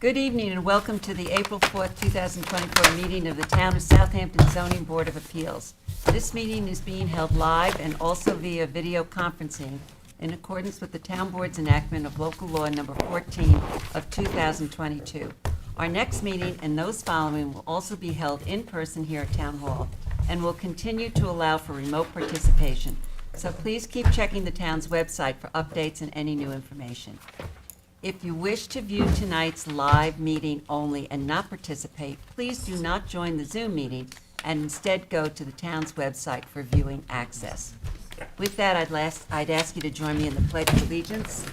Good evening and welcome to the April 4th, 2024 meeting of the Town of Southampton Zoning Board of Appeals. This meeting is being held live and also via video conferencing in accordance with the Town Board's enactment of Local Law Number 14 of 2022. Our next meeting and those following will also be held in person here at Town Hall and will continue to allow for remote participation. So please keep checking the town's website for updates and any new information. If you wish to view tonight's live meeting only and not participate, please do not join the Zoom meeting and instead go to the town's website for viewing access. With that, I'd ask you to join me in the Pledge of Allegiance.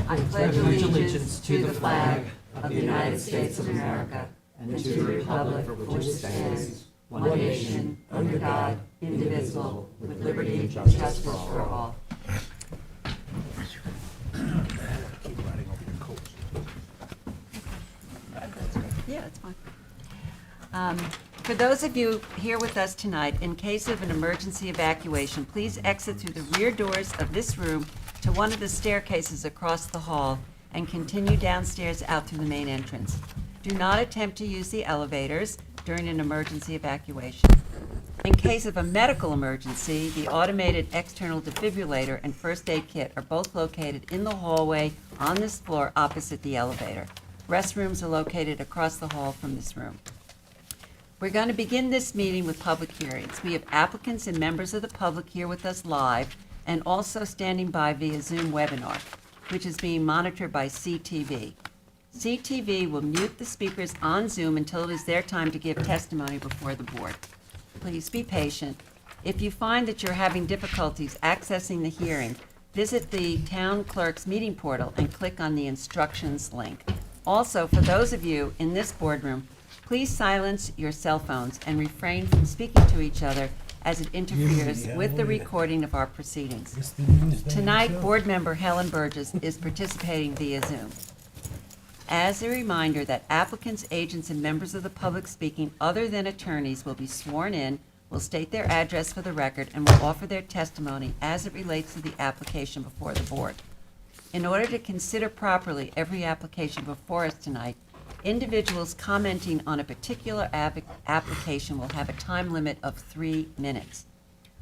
I pledge allegiance to the flag of the United States of America and to the republic for which it stands, one nation, under God, indivisible, with liberty and justice for all. Yeah, that's fine. For those of you here with us tonight, in case of an emergency evacuation, please exit through the rear doors of this room to one of the staircases across the hall and continue downstairs out through the main entrance. Do not attempt to use the elevators during an emergency evacuation. In case of a medical emergency, the automated external defibrillator and first aid kit are both located in the hallway on this floor opposite the elevator. Restrooms are located across the hall from this room. We're going to begin this meeting with public hearings. We have applicants and members of the public here with us live and also standing by via Zoom webinar, which is being monitored by CTV. CTV will mute the speakers on Zoom until it is their time to give testimony before the board. Please be patient. If you find that you're having difficulties accessing the hearing, visit the town clerk's meeting portal and click on the instructions link. Also, for those of you in this boardroom, please silence your cell phones and refrain from speaking to each other as it interferes with the recording of our proceedings. Tonight, board member Helen Burgess is participating via Zoom. As a reminder that applicants, agents, and members of the public speaking other than attorneys will be sworn in, will state their address for the record, and will offer their testimony as it relates to the application before the board. In order to consider properly every application before us tonight, individuals commenting on a particular application will have a time limit of 3 minutes.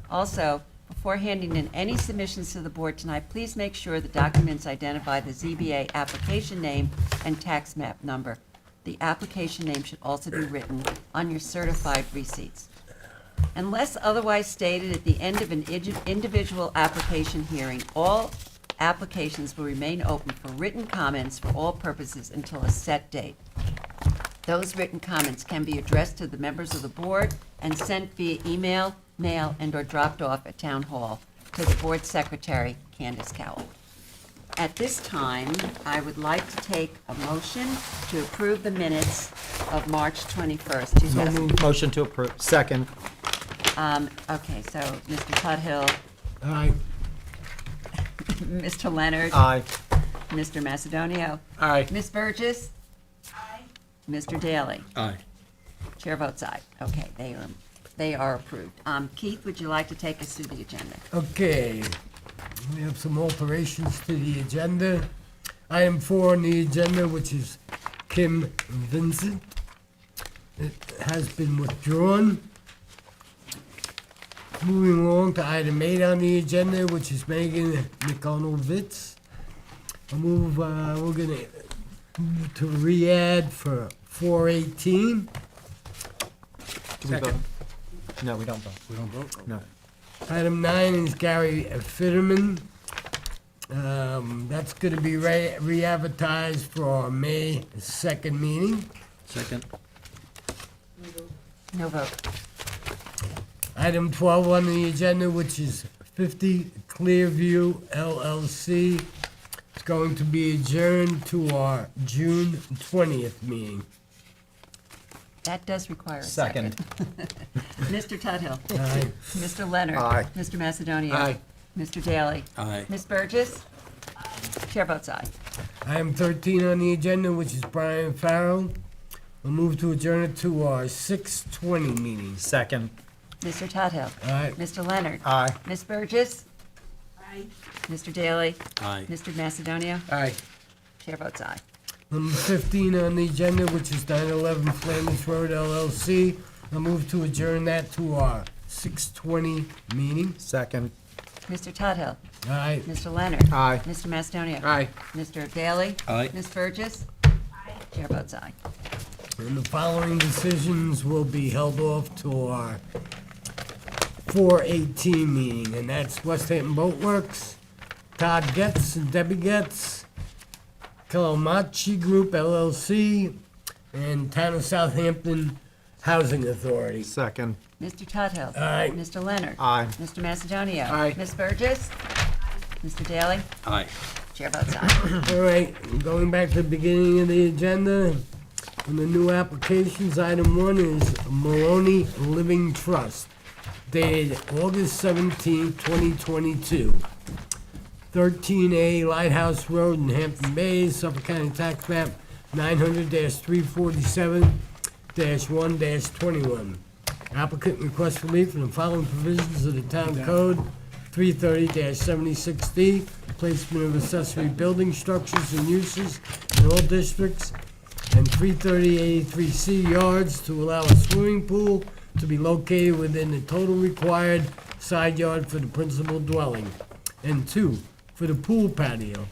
Also, before handing in any submissions to the board tonight, please make sure the documents identify the ZBA application name and tax map number. The application name should also be written on your certified receipts. Unless otherwise stated at the end of an individual application hearing, all applications will remain open for written comments for all purposes until a set date. Those written comments can be addressed to the members of the board and sent via email, mail, and/or dropped off at Town Hall to the board secretary, Candace Cowell. At this time, I would like to take a motion to approve the minutes of March 21st, 2000. Motion to approve. Second. Okay, so Mr. Tuthill, Aye. Mr. Leonard. Aye. Mr. Macedonio. Aye. Ms. Burgess. Aye. Mr. Daly. Aye. Chair votes aye. Okay, they are approved. Keith, would you like to take us through the agenda? Okay, we have some alterations to the agenda. Item 4 on the agenda, which is Kim Vincent. It has been withdrawn. Moving along to item 8 on the agenda, which is Megan McDonald-Vitz. We're gonna move to re-add for 418. Do we vote? No, we don't vote. We don't vote? No. Item 9 is Gary Fitterman. That's going to be re-advertised for our May 2nd meeting. Second. No vote. Item 12 on the agenda, which is 50 Clearview LLC. It's going to be adjourned to our June 20th meeting. That does require a second. Mr. Tuthill. Aye. Mr. Leonard. Aye. Mr. Macedonio. Aye. Mr. Daly. Aye. Ms. Burgess. Chair votes aye. Item 13 on the agenda, which is Brian Farrell. We'll move to adjourn it to our 6:20 meeting. Second. Mr. Tuthill. Aye. Mr. Leonard. Aye. Ms. Burgess. Aye. Mr. Daly. Aye. Mr. Macedonio. Aye. Chair votes aye. Number 15 on the agenda, which is 911 Flanders Road LLC. I move to adjourn that to our 6:20 meeting. Second. Mr. Tudhill. Aye. Mr. Leonard. Aye. Mr. Macedonia. Aye. Mr. Daly. Aye. Ms. Burgess. Chair votes aye. And the following decisions will be held off to our 4:18 meeting, and that's West Hampton Boat Works, Todd Getz and Debbie Getz, Kalamachi Group LLC, and Town of Southampton Housing Authority. Second. Mr. Tudhill. Aye. Mr. Leonard. Aye. Mr. Macedonia. Aye. Ms. Burgess. Mr. Daly. Aye. Chair votes aye. All right, going back to the beginning of the agenda, on the new applications, item 1 is Maloney Living Trust, dated August 17, 2022. 13A Lighthouse Road in Hampton Bays, Suffolk County Tax Map 900-347-1-21. Applicant requests relief from the following provisions of the Town Code: 330-76D, placement of accessory building structures and uses in all districts, and 330-83C yards to allow a swimming pool to be located within the total required side yard for the principal dwelling. And 2, for the pool patio.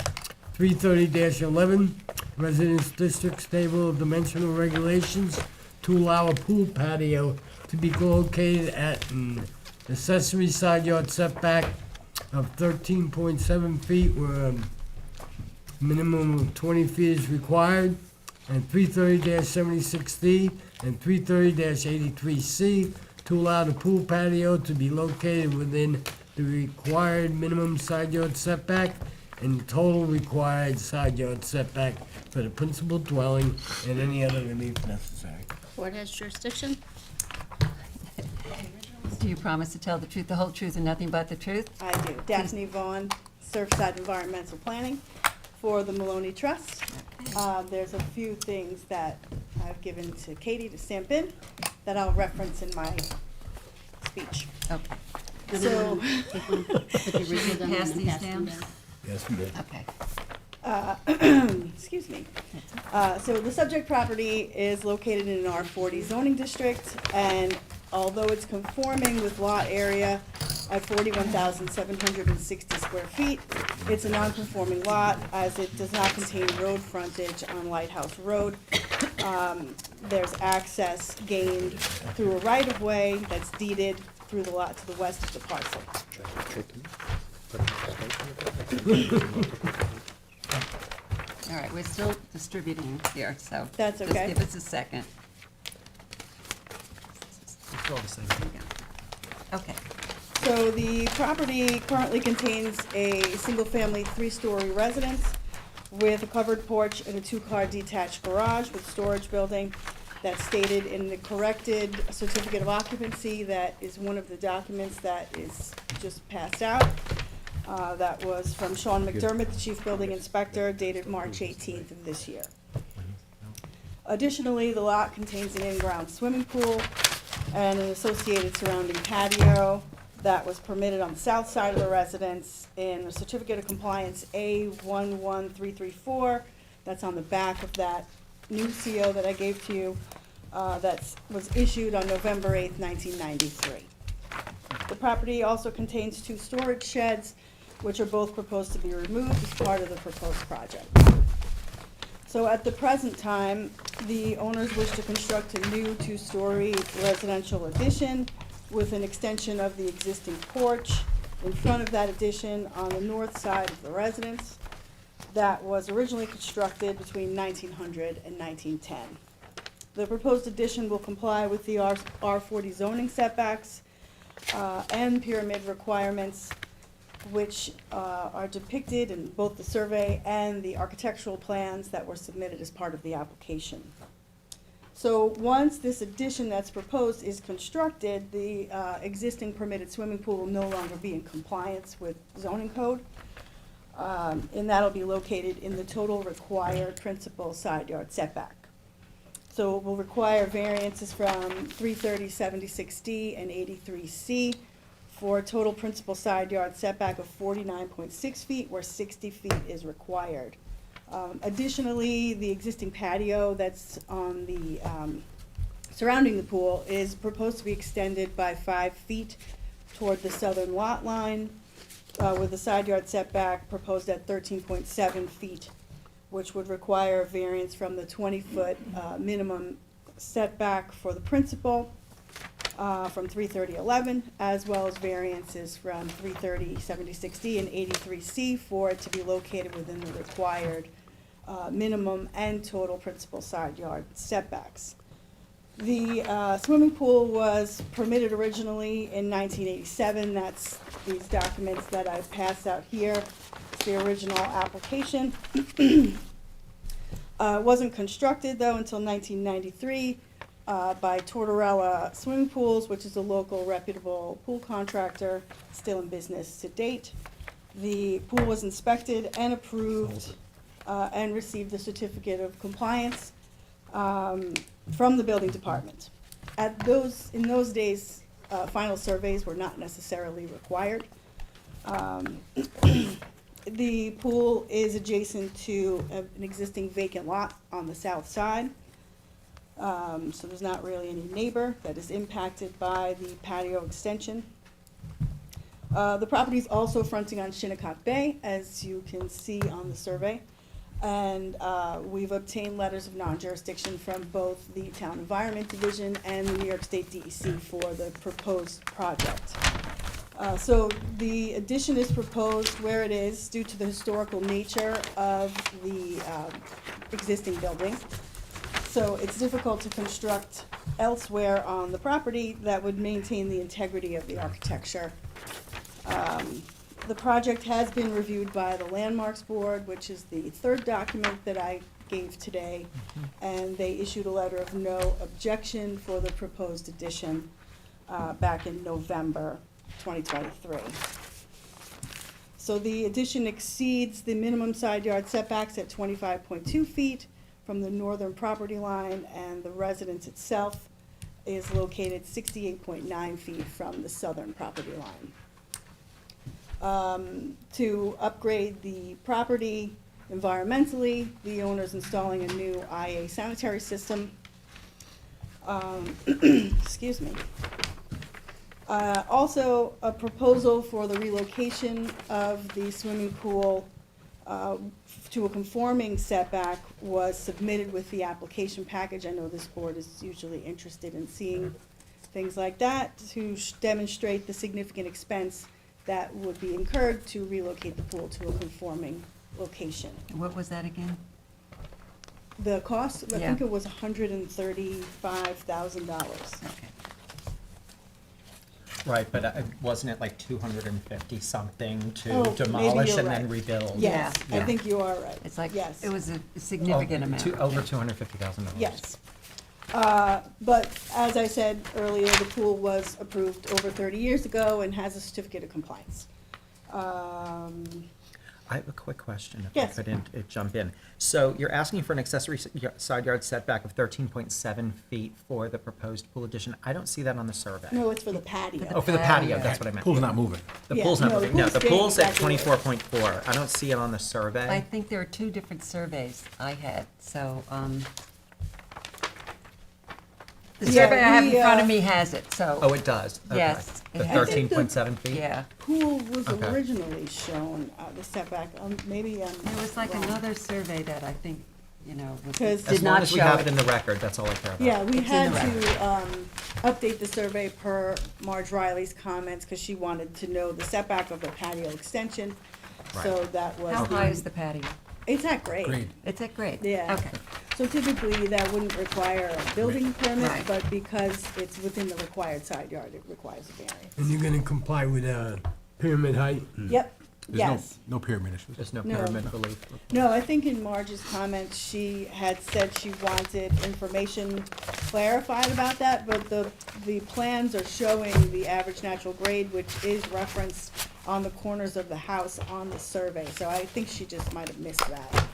330-11, residence districts table of dimensional regulations to allow a pool patio to be located at an accessory side yard setback of 13.7 feet where a minimum of 20 feet is required, and 330-76D and 330-83C to allow the pool patio to be located within the required minimum side yard setback and total required side yard setback for the principal dwelling and any other relief necessary. Board has jurisdiction. Do you promise to tell the truth, the whole truth, and nothing but the truth? I do. Daphne Vaughn, Surfside Environmental Planning for the Maloney Trust. There's a few things that I've given to Katie to stamp in that I'll reference in my speech. Okay. So, Take one, put the original down Pass and these pass them down? Yes, we did. Okay. excuse me. So the subject property is located in an R40 zoning district, and although it's conforming with lot area at 41,760 square feet, it's a non-conforming lot as it does not contain road frontage on Lighthouse Road. There's access gained through a right-of-way that's deeded through the lot to the west of the parcel. All right, we're still distributing here, so. That's Just okay. give us a second. It's all the same. There we go. Okay. So the property currently contains a single-family, three-story residence with a covered porch and a two-car detached garage with storage building that's stated in the corrected certificate of occupancy that is one of the documents that is just passed out. That was from Sean McDermott, the Chief Building Inspector, dated March 18th of this year. Additionally, the lot contains an in-ground swimming pool and an associated surrounding patio that was permitted on the south side of the residence in a certificate of compliance A11334. That's on the back of that new CO that I gave to you, that was issued on November 8th, 1993. The property also contains 2 storage sheds, which are both proposed to be removed as part of the proposed project. So at the present time, the owners wish to construct a new 2-story residential addition with an extension of the existing porch in front of that addition on the north side of the residence that was originally constructed between 1900 and 1910. The proposed addition will comply with the R40 zoning setbacks and pyramid requirements, which are depicted in both the survey and the architectural plans that were submitted as part of the application. So once this addition that's proposed is constructed, the existing permitted swimming pool will no longer be in compliance with zoning code. And that'll be located in the total required principal side yard setback. So it will require variances from 330-76D and 83C for a total principal side yard setback of 49.6 feet, where 60 feet is required Additionally, the existing patio that's on the, surrounding the pool is proposed to be extended by 5 feet toward the southern lot line, with the side yard setback proposed at 13.7 feet, which would require a variance from the 20-foot minimum setback for the principal, from 330-11, as well as variances from 330-76D and 83C for it to be located within the required minimum and total principal side yard setbacks. The swimming pool was permitted originally in 1987. That's these documents that I passed out here. It's the original application. Wasn't constructed, though, until 1993 by Tortorella Swimming Pools, which is a local reputable pool contractor, still in business to date. The pool was inspected and approved and received the certificate of compliance from the building department. In those days, final surveys were not necessarily required. The pool is adjacent to an existing vacant lot on the south side. So there's not really any neighbor that is impacted by the patio extension. The property is also fronting on Shinnecock Bay, as you can see on the survey. And we've obtained letters of non-jurisdiction from both the Town Environment Division and the New York State DEC for the proposed project. So the addition is proposed where it is due to the historical nature of the existing building. So it's difficult to construct elsewhere on the property that would maintain the integrity of the architecture. The project has been reviewed by the Landmarks Board, which is the third document that I gave today, and they issued a letter of no objection for the proposed addition back in November 2023. So the addition exceeds the minimum side yard setbacks at 25.2 feet from the northern property line, and the residence itself is located 68.9 feet from the southern property line. To upgrade the property environmentally, the owner's installing a new IA sanitary system. Excuse me. Also, a proposal for the relocation of the swimming pool to a conforming setback was submitted with the application package. I know this board is usually interested in seeing things like that to demonstrate the significant expense that would be incurred to relocate the pool to a conforming location. What was that again? The cost, I Yeah. think it was $135,000. Okay. Right, but wasn't it like 250 something Oh, to maybe demolish you're and right. then rebuild? Yes, I Yeah. think you are right. It's like, Yes. it was a significant amount. Over $250,000. Yes. But as I said earlier, the pool was approved over 30 years ago and has a certificate of compliance. I have a quick question, if Yes. I could jump in. So you're asking for an accessory side yard setback of 13.7 feet for the proposed pool addition. I don't see that on the survey. No, it's for the patio. Oh, for the patio, patio. that's what I meant. Pool's not moving. The Yeah, pool's not no, the moving. No, pool's the staying pool's at exactly where it is. 24.4. I don't see it on the survey. I think there are two different surveys I had, so, the Yeah, survey I have in we, front of me has it, so. Oh, it does? Okay. Yes, The it has it. 13.7 feet? Yeah, Pool was Okay. originally shown, the setback, maybe I'm there was like wrong. another survey that I think, was, 'Cause- As did long not as we show have it it. in the record, that's all I care about. Yeah, we It's in had the to update the survey per Marge Riley's comments, because she wanted to know the setback of the patio extension. So that was. How high is the patio? It's at grade. Grade. It's at grade? Yeah. Okay, So typically, that wouldn't require a building permit, Right. but because it's within the required side yard, it requires a variance. And you're gonna comply with pyramid height? Yep, There's yes. no pyramid issues. There's no No. pyramid relief. No, I think in Marge's comments, she had said she wanted information clarified about that, but the plans are showing the average natural grade, which is referenced on the corners of the house on the survey, so I think she just might have missed that.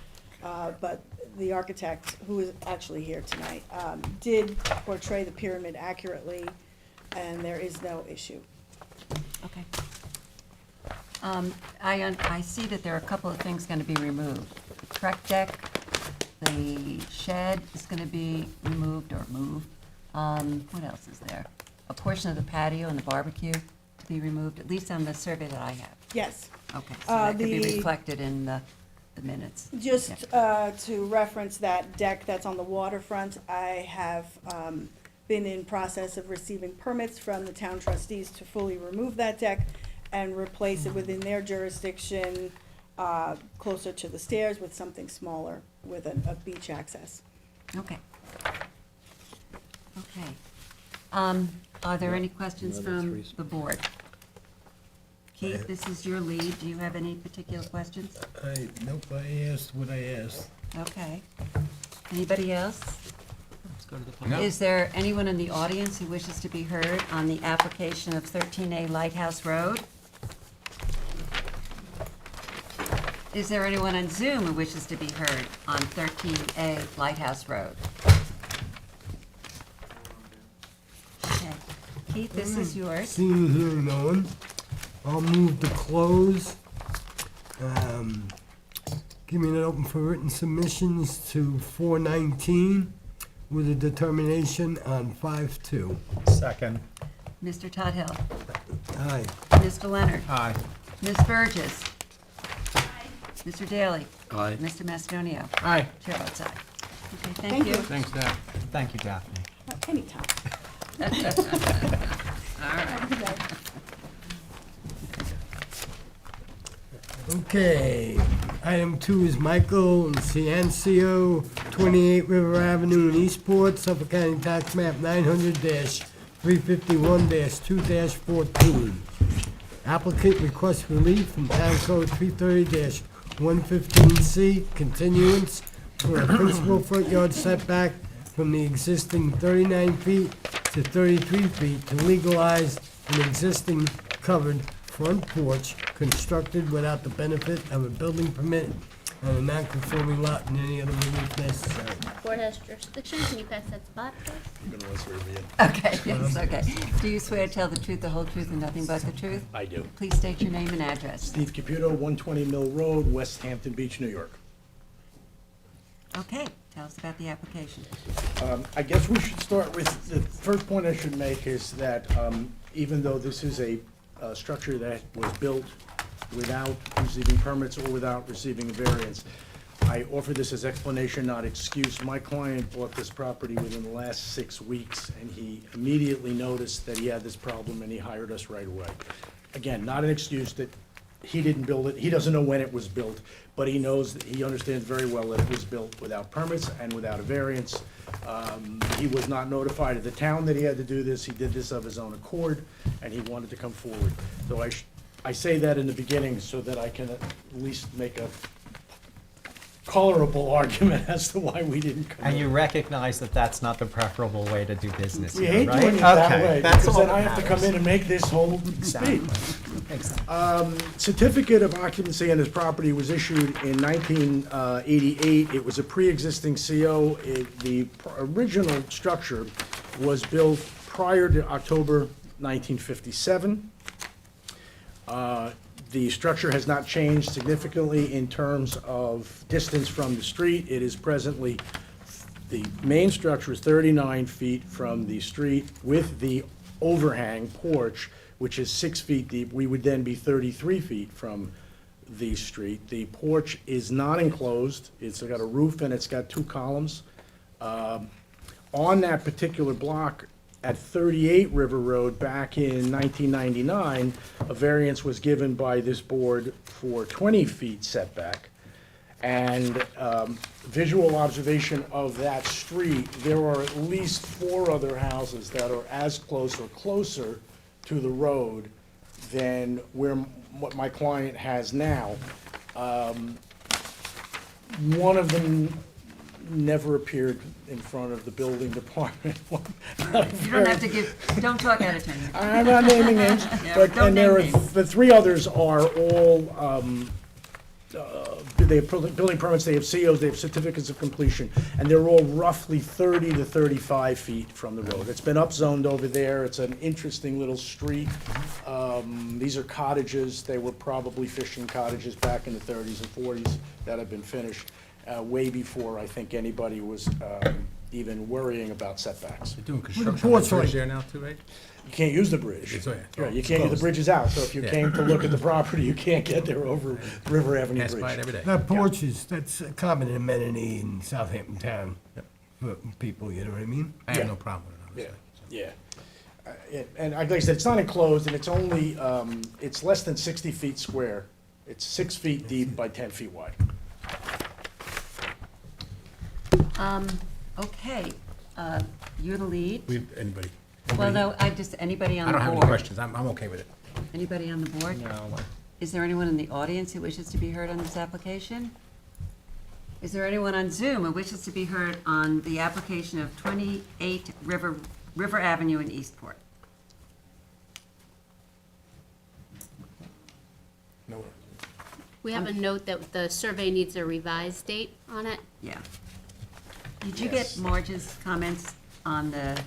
But the architect, who is actually here tonight, did portray the pyramid accurately, and there is no issue. okay. I see that there are a couple of things going to be removed. truck deck. The shed is going to be removed or moved. What else is there? A portion of the patio and the barbecue to be removed, at least on the survey that I have. Yes. Okay, so that could be The- reflected in the minutes. Just Yeah. to reference that deck that's on the waterfront, I have been in process of receiving permits from the town trustees to fully remove that deck and replace it within their jurisdiction, closer to the stairs with something smaller with a beach access. Okay. Okay. Are there any questions from the board? Keith, this is your lead. Do you have any particular questions? Nope, I asked what I asked. Okay. Anybody else? Let's go to the public. Is there anyone in the audience who wishes to be heard on the application of 13A Lighthouse Road? Is there anyone on Zoom who wishes to be heard on 13A Lighthouse Road? Okay. Keith, this is yours. Seeing here no one, I'll move to close. Giving it open for written submissions to 419 with a determination on 5/2. Second. Mr. Tudhill. Aye. Mr. Leonard. Aye. Ms. Burgess. Mr. Daly. Aye. Mr. Macedonio. Aye. Chair votes aye. Okay, Thank thank you. you. Thanks, Dad. Thank you, Daphne. Anytime. All right. Okay, item 2 is Michael Ciancio, 28 River Avenue in Eastport, Suffolk County Tax Map 900-351-2-14. Applicant requests relief from Town Code 330-115C, continuance for a principal front yard setback from the existing 39 feet to 33 feet to legalize an existing covered front porch constructed without the benefit of a building permit on a non-conforming lot and any other relief necessary. Board has jurisdiction. Can you pass that to Bob, please? Okay, yes, okay. Do you swear to tell the truth, the whole truth, and nothing but the truth? I do. Please state your name and address. Steve Caputo, 120 Mill Road, West Hampton Beach, New York. Okay, tell us about the application. I guess we should start with, the first point I should make is that even though this is a structure that was built without receiving permits or without receiving a variance, I offer this as explanation, not excuse. My client bought this property within the last 6 weeks, and he immediately noticed that he had this problem, and he hired us right away. Again, not an excuse that he didn't build it, he doesn't know when it was built, but he knows, he understands very well that it was built without permits and without a variance. He was not notified of the town that he had to do this, he did this of his own accord, and he wanted to come forward. So I say that in the beginning so that I can at least make a colorable argument as to why we didn't come in. And you recognize that that's not the preferable way to do business We here, hate right? doing it that Okay, way, that's because all then I that have to come in and make this whole Exactly. speed. Exactly. Certificate of occupancy on this property was issued in 1988. It was a pre-existing CO. The original structure was built prior to October 1957. The structure has not changed significantly in terms of distance from the street. It is presently, the main structure is 39 feet from the street with the overhang porch, which is 6 feet deep. We would then be 33 feet from the street. The porch is not enclosed. It's got a roof and it's got 2 columns. On that particular block at 38 River Road back in 1999, a variance was given by this board for 20 feet setback. And visual observation of that street, there are at least 4 other houses that are as close or closer to the road than what my client has now. One of them never appeared in front of the building department. You don't have to give, don't talk out of turn. I'm not naming names, Yeah, but, don't and there are, name names. the 3 others are all they have building permits, they have COs, they have certificates of completion, and they're all roughly 30 to 35 feet from the road. It's been upzoned over there, it's an interesting little street. These are cottages, they were probably fishing cottages back in the 30s and 40s that have been finished way before I think anybody was even worrying about setbacks. They're doing the construction on the porch like? bridge there now too, right? You can't use the bridge. It's- oh, yeah. Right, you can't, the bridge is out, so if you Yeah. came to look at the property, you can't get there over River Avenue Pass by it Bridge. every day. That porch that's a common amenity in Southampton Town for people, you know what I mean? I have Yeah. no problem with it, Yeah, honestly. yeah. And like I said, it's not enclosed, and it's only, it's less than 60 feet square. It's 6 feet deep by 10 feet wide. Okay, you're the lead. Anybody? Well, no, anybody on I the don't have any board? questions. I'm okay with it. Anybody on the board? No. Is there anyone in the audience who wishes to be heard on this application? Is there anyone on Zoom who wishes to be heard on the application of 28 River Avenue in Eastport? No. We have a note that the survey needs a revised date on it. Yeah. Did you Yes. get Marge's comments on the,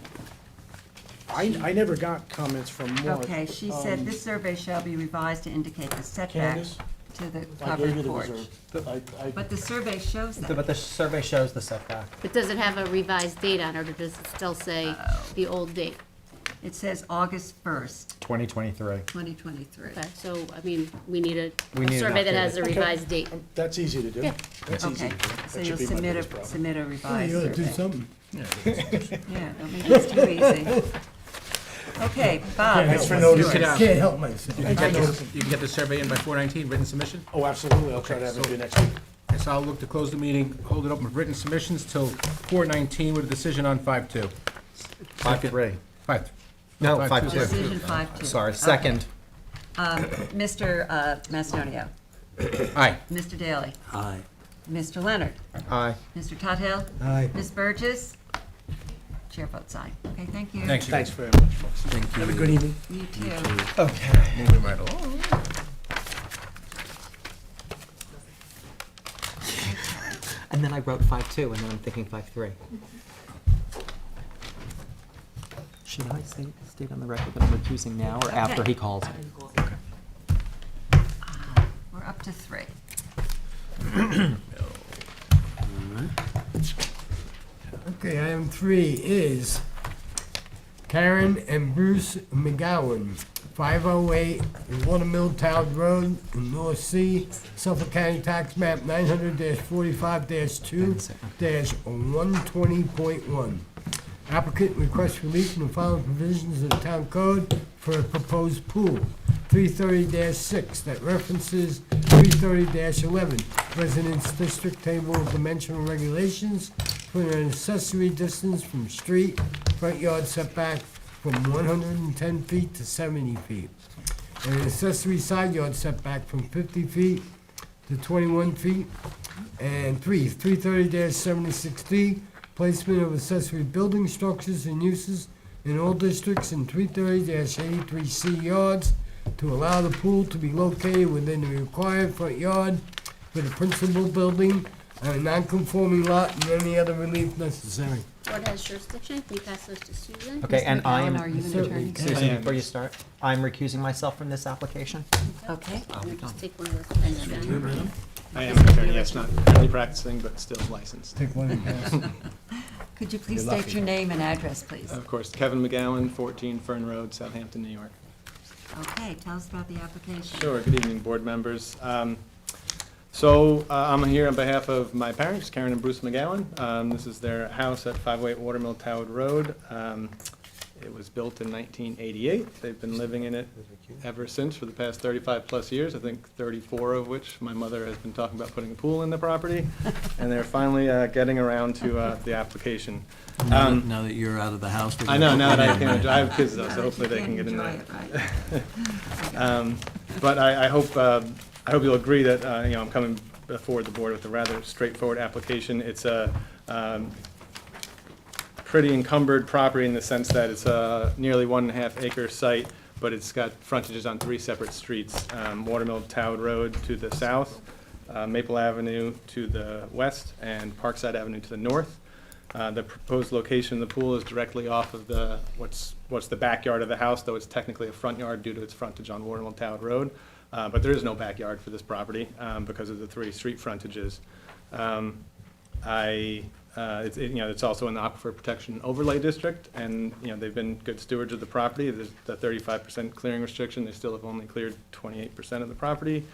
I never got comments from Mark. okay, she said this survey shall be revised to indicate the setback Candace, to the I gave you covered the porch. reserve. But the survey shows that. But the survey shows the setback. But does it have a revised date on it, or does it still say the old date? It says August 1st, 2023. 2023. Okay, so, I mean, we need We a need an survey that updated- has a Okay. revised date. That's easy to do. Yeah. That's easy Okay, to do. so That you'll should be my submit biggest problem. submit a Oh, revised you ought to do survey. something. Yeah, don't make this too easy. Okay, Bob. Thanks for what's noticing. yours? Can't help myself. You can get the survey in by 4/19, written submission? Oh, absolutely, I'll try to have it Okay, due next week. Yes, I'll look to close the meeting, hold it open with written submissions till 4/19 with a decision on 5/2. 5-3. 5. No, 5-2. 5-2. Decision 5-2. Sorry, second. Mr. Mastonio, Aye. Mr. Daly, Aye. Mr. Leonard, Aye. Mr. Tuthill, Aye. Ms. Burgess. Chair votes aye. Okay, thank you. Thanks, you Thanks guys. very much, folks. Thank you. Have a good evening. You too. Okay. Moving right along. And then I wrote 5-2, and then I'm thinking 5-3. Should I state on the record that I'm recusing now or after Okay. he calls? We're up to 3. Okay, item 3 is Karen and Bruce McGowan, 508 Watermill Town Road in North Sea, Suffolk County Tax Map 900-45-2-120.1. Applicant requests relief from the following provisions of the town code for a proposed pool. 330-6 that references 330-11, Residence District Table of Dimensional Regulations for an accessory distance from street, front yard setback from 110 feet to 70 feet. And an accessory side yard setback from 50 feet to 21 feet. And 330-76D, placement of accessory building structures and uses in all districts in 330-83C yards to allow the pool to be located within the required front yard for the principal building on a non-conforming lot and any other relief necessary. Board has jurisdiction, can you pass those to Susan? Okay, and I McGowan, am, are you an Certainly. attorney? Susan, before you start, I'm recusing myself from this application. Okay. We'll just take one of those pens down. I am an attorney, yes, not currently practicing, but still licensed. Take one and pass. Could you please You're state lucky. your name and address, please? Of course, Kevin McGowan, 14 Fern Road, Southampton, New York. Okay, tell us about the application. Sure, good evening, board members. I'm here on behalf of my parents, Karen and Bruce McGowan. This is their house at 508 Watermill Town Road. It was built in 1988. They've been living in it ever since for the past 35-plus years, I think 34 of which my mother has been talking about putting a pool in the property. And they're finally getting around to the application. Now that you're out of the house. I know, now that I Right. can, I have kids though, Now so that hopefully you they can get in enjoy there. it, right? But I hope you'll agree that, I'm coming before the board with a rather straightforward application. It's a pretty encumbered property in the sense that it's a nearly 1.5 acre site, but it's got frontages on 3 separate streets. Watermill Town Road to the south, Maple Avenue to the west and Parkside Avenue to the north. The proposed location of the pool is directly off of what's the backyard of the house, though it's technically a front yard due to its frontage on Watermill Town Road. But there is no backyard for this property because of the 3 street frontages. It's also in the Aquifer Protection Overlay District, and, they've been good stewards of the property. There's the 35% clearing restriction. They still have only cleared 28% of the property.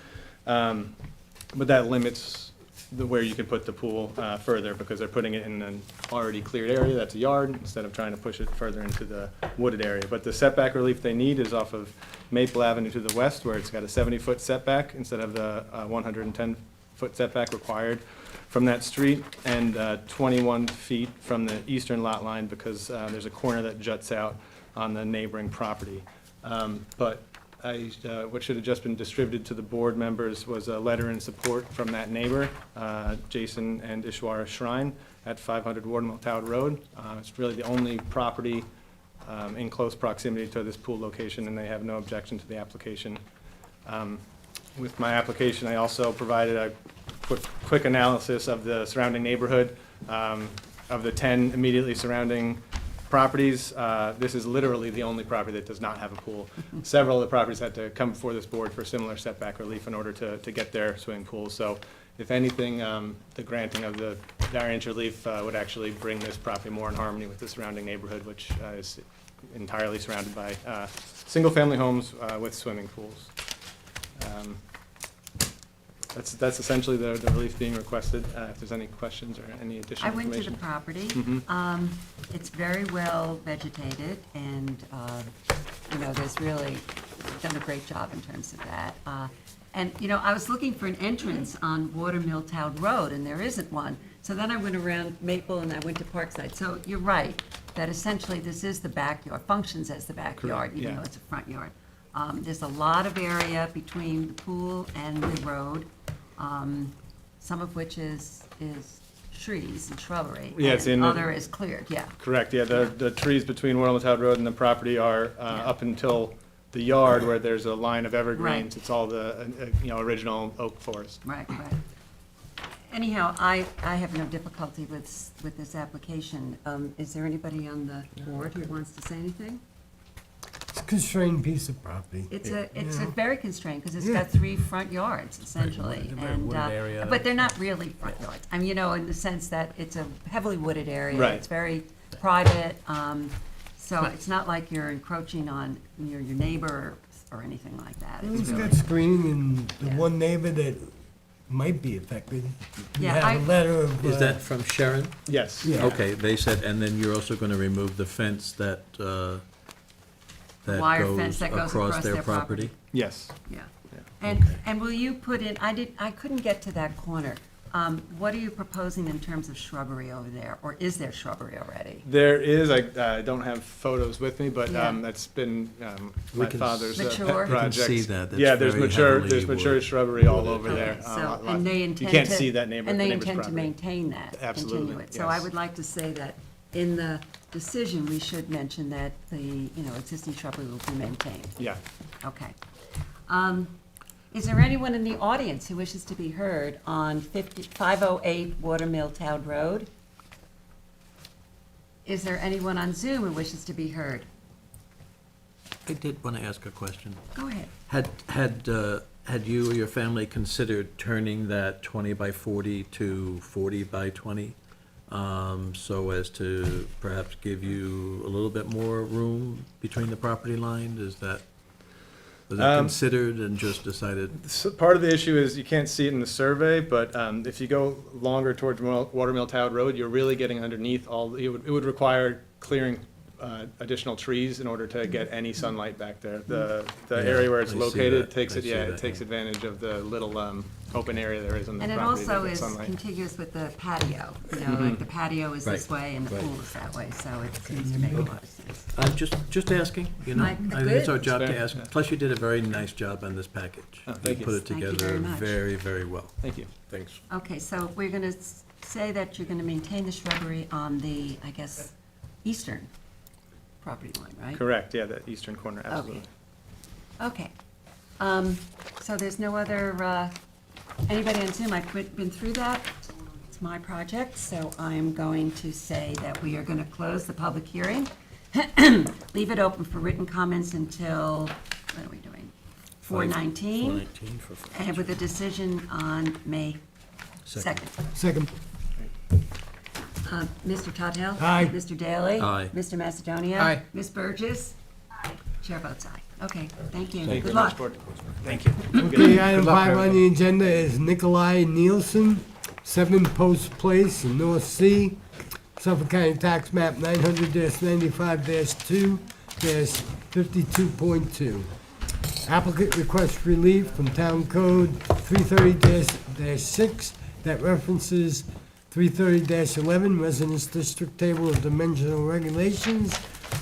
But that limits where you can put the pool further, because they're putting it in an already cleared area, that's a yard, instead of trying to push it further into the wooded area. But the setback relief they need is off of Maple Avenue to the west, where it's got a 70-foot setback instead of the 110-foot setback required from that street, and 21 feet from the eastern lot line, because there's a corner that juts out on the neighboring property. But what should have just been distributed to the board members was a letter in support from that neighbor, Jason and Ishwara Shrine, at 500 Watermill Town Road. It's really the only property in close proximity to this pool location, and they have no objection to the application. With my application, I also provided a quick analysis of the surrounding neighborhood. Of the 10 immediately surrounding properties, this is literally the only property that does not have a pool. Several of the properties had to come before this board for similar setback relief in order to get their swimming pools. So if anything, the granting of the variance relief would actually bring this property more in harmony with the surrounding neighborhood, which is entirely surrounded by single-family homes with swimming pools. That's essentially the relief being requested. If there's any questions or any additional I went to information. the property. Mhm. It's very well vegetated, and, there's really done a great job in terms of that. And, I was looking for an entrance on Watermill Town Road, and there isn't one. So then I went around Maple and I went to Parkside. So you're right, that essentially this is the backyard, functions as the backyard, Correct, even yeah. though it's a front yard. There's a lot of area between the pool and the road, some of which is trees and shrubbery. Yeah, it's in and the- other is cleared, yeah. Correct, yeah, the trees between Watermill Town Road and the property are up until the yard where there's a line of evergreens. Right. It's all the, original oak forest. Right. Anyhow, I have no difficulty with this application. Is there anybody on the board who wants to say anything? It's a constrained piece of property. It's a very constrained, because it's got 3 front yards essentially. It's a very And, wooded area. but they're not really front yards. I mean, in the sense that it's a heavily wooded area. Right. It's very private, so it's not like you're encroaching on your neighbor or anything like that. It's It's really, got screening, and the Yeah. one neighbor that might be affected, you Yeah, have a letter of. Is that from Sharon? Yes. Yeah. Okay, they said, and then you're also going to remove the fence that wire fence that goes across across their their property. property? Yes. yeah. Yeah. And will you put in, I couldn't get to that corner. What are you proposing in terms of shrubbery over there, or is there shrubbery already? There is, I don't have photos with me, but Yeah. that's been We my can father's pet Mature? We can project. see that. That's Yeah, there's very mature heavily wood- shrubbery all over Okay, there. so, and they intend to. You can't see that neighbor's And they property. intend to maintain that, Absolutely, continue it. So I yes. would like to say that in the decision, we should mention that the, existing shrubbery will be maintained. Yeah. Okay. Is there anyone in the audience who wishes to be heard on 508 Watermill Town Road? Is there anyone on Zoom who wishes to be heard? I did want to ask a question. Go ahead. Had you or your family considered turning that 20 by 40 to 40 by 20? So as to perhaps give you a little bit more room between the property line? Was that considered and just decided? So part of the issue is you can't see it in the survey, but if you go longer towards Watermill Town Road, you're really getting underneath it would require clearing additional trees in order to get any sunlight back there. The Yeah, area where it's I see located that. takes I it, see yeah, that, it takes yeah. advantage of the little open area there is on the And it property to also get is sunlight. contiguous with the patio, like the patio is this Right, way and the right. pool is that way, so it seems to make a lot of sense. I'm just asking, Like, I think it's our good. job to Fair, ask. yeah. Plus, you did a very nice job on this package. Oh, thank you. Put it Thank you together very much. very, very well. Thank you. Thanks. Okay, so we're gonna say that you're gonna maintain the shrubbery on the, I guess, eastern property line, right? Correct, yeah, the eastern corner, absolutely. Okay. So there's no other Anybody on Zoom, I've been through that. It's my project, so I'm going to say that we are going to close the public hearing. Leave it open for written comments until, what are we doing? 4/19, 4/19 for first. and with a decision on May 2nd. Second. Mr. Tuthill? Aye. Mr. Daly? Aye. Mr. Macedonia? Aye. Ms. Burgess? Aye. Chair votes aye. Okay, thank you. Thank you Good very luck. Okay, item 5 on the agenda is Nikolai Nielsen, 7 Post Place in North Sea, Suffolk County Tax Map 900-95-2-52.2. Applicant requests relief from Town Code 330-6 that references 330-11 Residence District Table of Dimensional Regulations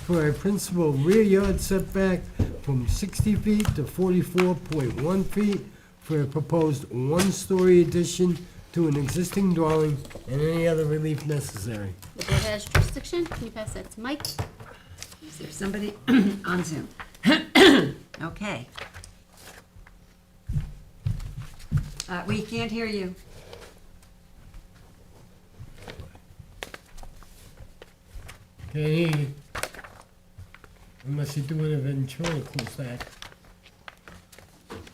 for a principal rear yard setback from 60 feet to 44.1 feet for a proposed one-story addition to an existing dwelling and any other relief necessary. The board has jurisdiction. Can you pass that to Mike? Is there somebody on Zoom? Okay. We can't hear you. Can't hear you. Unless you're doing a ventriloquist stack.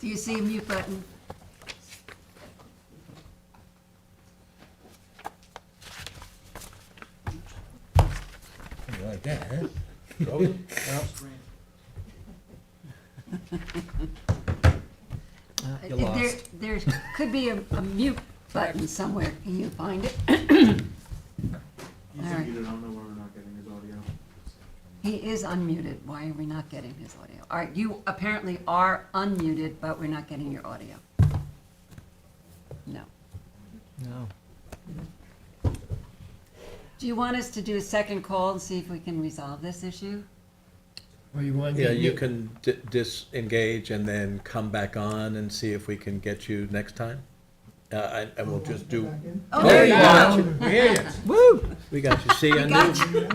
Do you see a mute button? You like that, huh? You're There- lost. There could be a mute button somewhere. Can you find it? All right. He is unmuted. Why are we not getting his audio? All right, you apparently are unmuted, but we're not getting your audio. No. No. Do you want us to do a second call and see if we can resolve this issue? Or you want to Yeah, get you me- can disengage and then come back on and see if we can get you next time. And we'll just do, Oh, there you go. We hear you. Woo! we got you, see, I Got knew,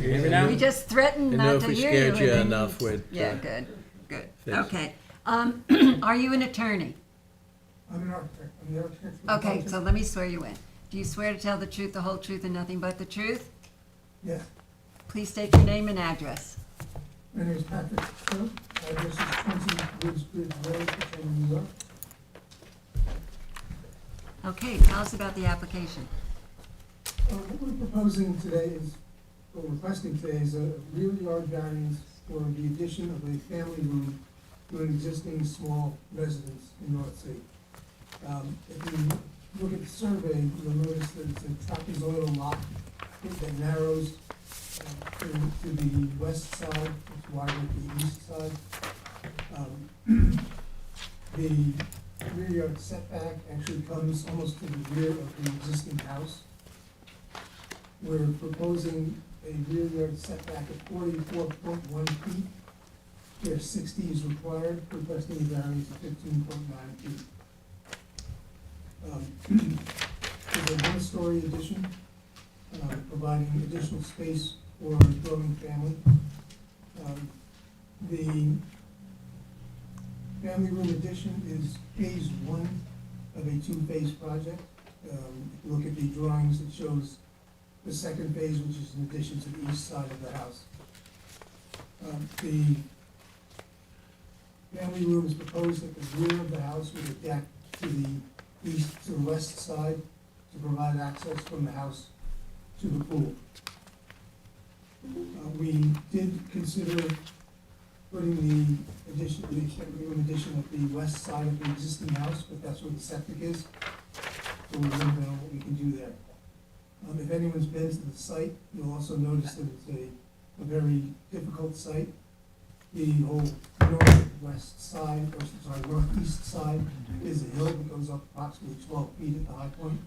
You hear me now? We just threatened I not knew to if we hear you. scared you and then enough, we'd. Yeah, good, good. fix. Okay. Are you an attorney? I'm an architect. I'm the architect. for the Okay, project. so let me swear you in. Do you swear to tell the truth, the whole truth, and nothing but the truth? Yes. Please state your name and address. My name is Patrick Stone. Address is 20 Woods Bridge Road, Kitchener, New York. Okay, tell us about the application. What we're proposing today is, or requesting today is a rear yard variance for the addition of a family room to an existing small residence in North Sea. If you look at the survey, you'll notice that it's a trapezoidal lot that narrows to the west side, it's wider to the east side. The rear yard setback actually comes almost to the rear of the existing house. We're proposing a rear yard setback of 44.1 feet, where 60 is required, requesting a variance of 15.9 feet. There's a one-story addition, providing additional space for a growing family. The family room addition is phase 1 of a 2-phase project. If you look at the drawings, it shows the second phase, which is in addition to the east side of the house. The family room is proposed at the rear of the house with a deck to the east, to the west side, to provide access from the house to the pool. We did consider putting the addition, the family room addition at the west side of the existing house, but that's where the septic is. So we're limited on what we can do there. If anyone's been to the site, you'll also notice that it's a very difficult site. The whole northwest side, or sorry, northeast side is a hill that goes up approximately 12 feet at the high point.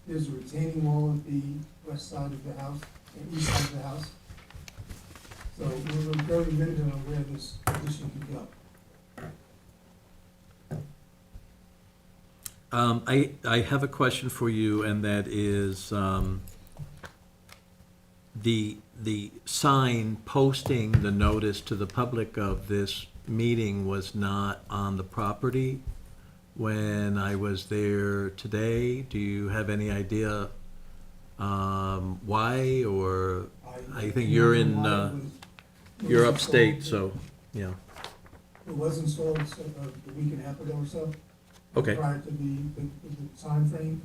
There's a retaining wall at the west side of the house, and east side of the house. So we're very limited on where this addition can go. I have a question for you, and that is, the sign posting the notice to the public of this meeting was not on the property. when I was there today. Do you have any idea why, or I think you're in, you're upstate, so, yeah. It was installed a week and a half ago or so. Okay. Prior to the time frame.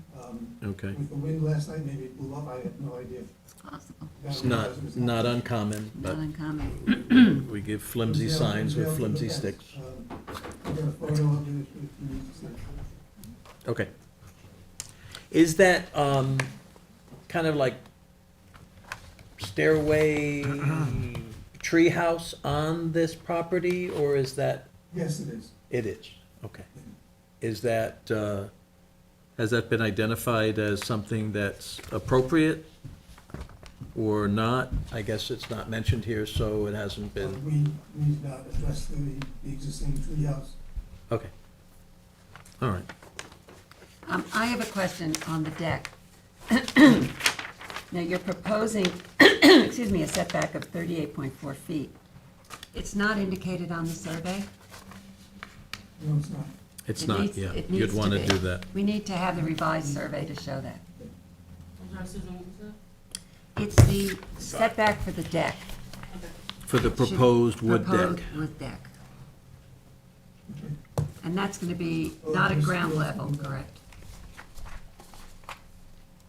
Okay. With the wind last night, maybe it blew up, I have no idea. It's possible, It's not uncommon, not but uncommon. we give flimsy signs with flimsy sticks. I got a photo of it if you need to see it. Okay. Is that kind of like stairway treehouse on this property, or is that? Yes, it is. It is, okay. Is that, has that been identified as something that's appropriate or not? I guess it's not mentioned here, so it hasn't been, We need to address the existing treehouse. okay. All right. I have a question on the deck. Now, you're proposing, excuse me, a setback of 38.4 feet. It's not indicated on the survey? No, it's not. It's It not, needs- yeah. it You'd needs to want to be. do that. We need to have the revised survey to show that. I'm sorry, Susan, what was that? It's the setback for the deck. For the proposed wood deck. Proposed wood deck. And that's gonna be not at ground level, correct?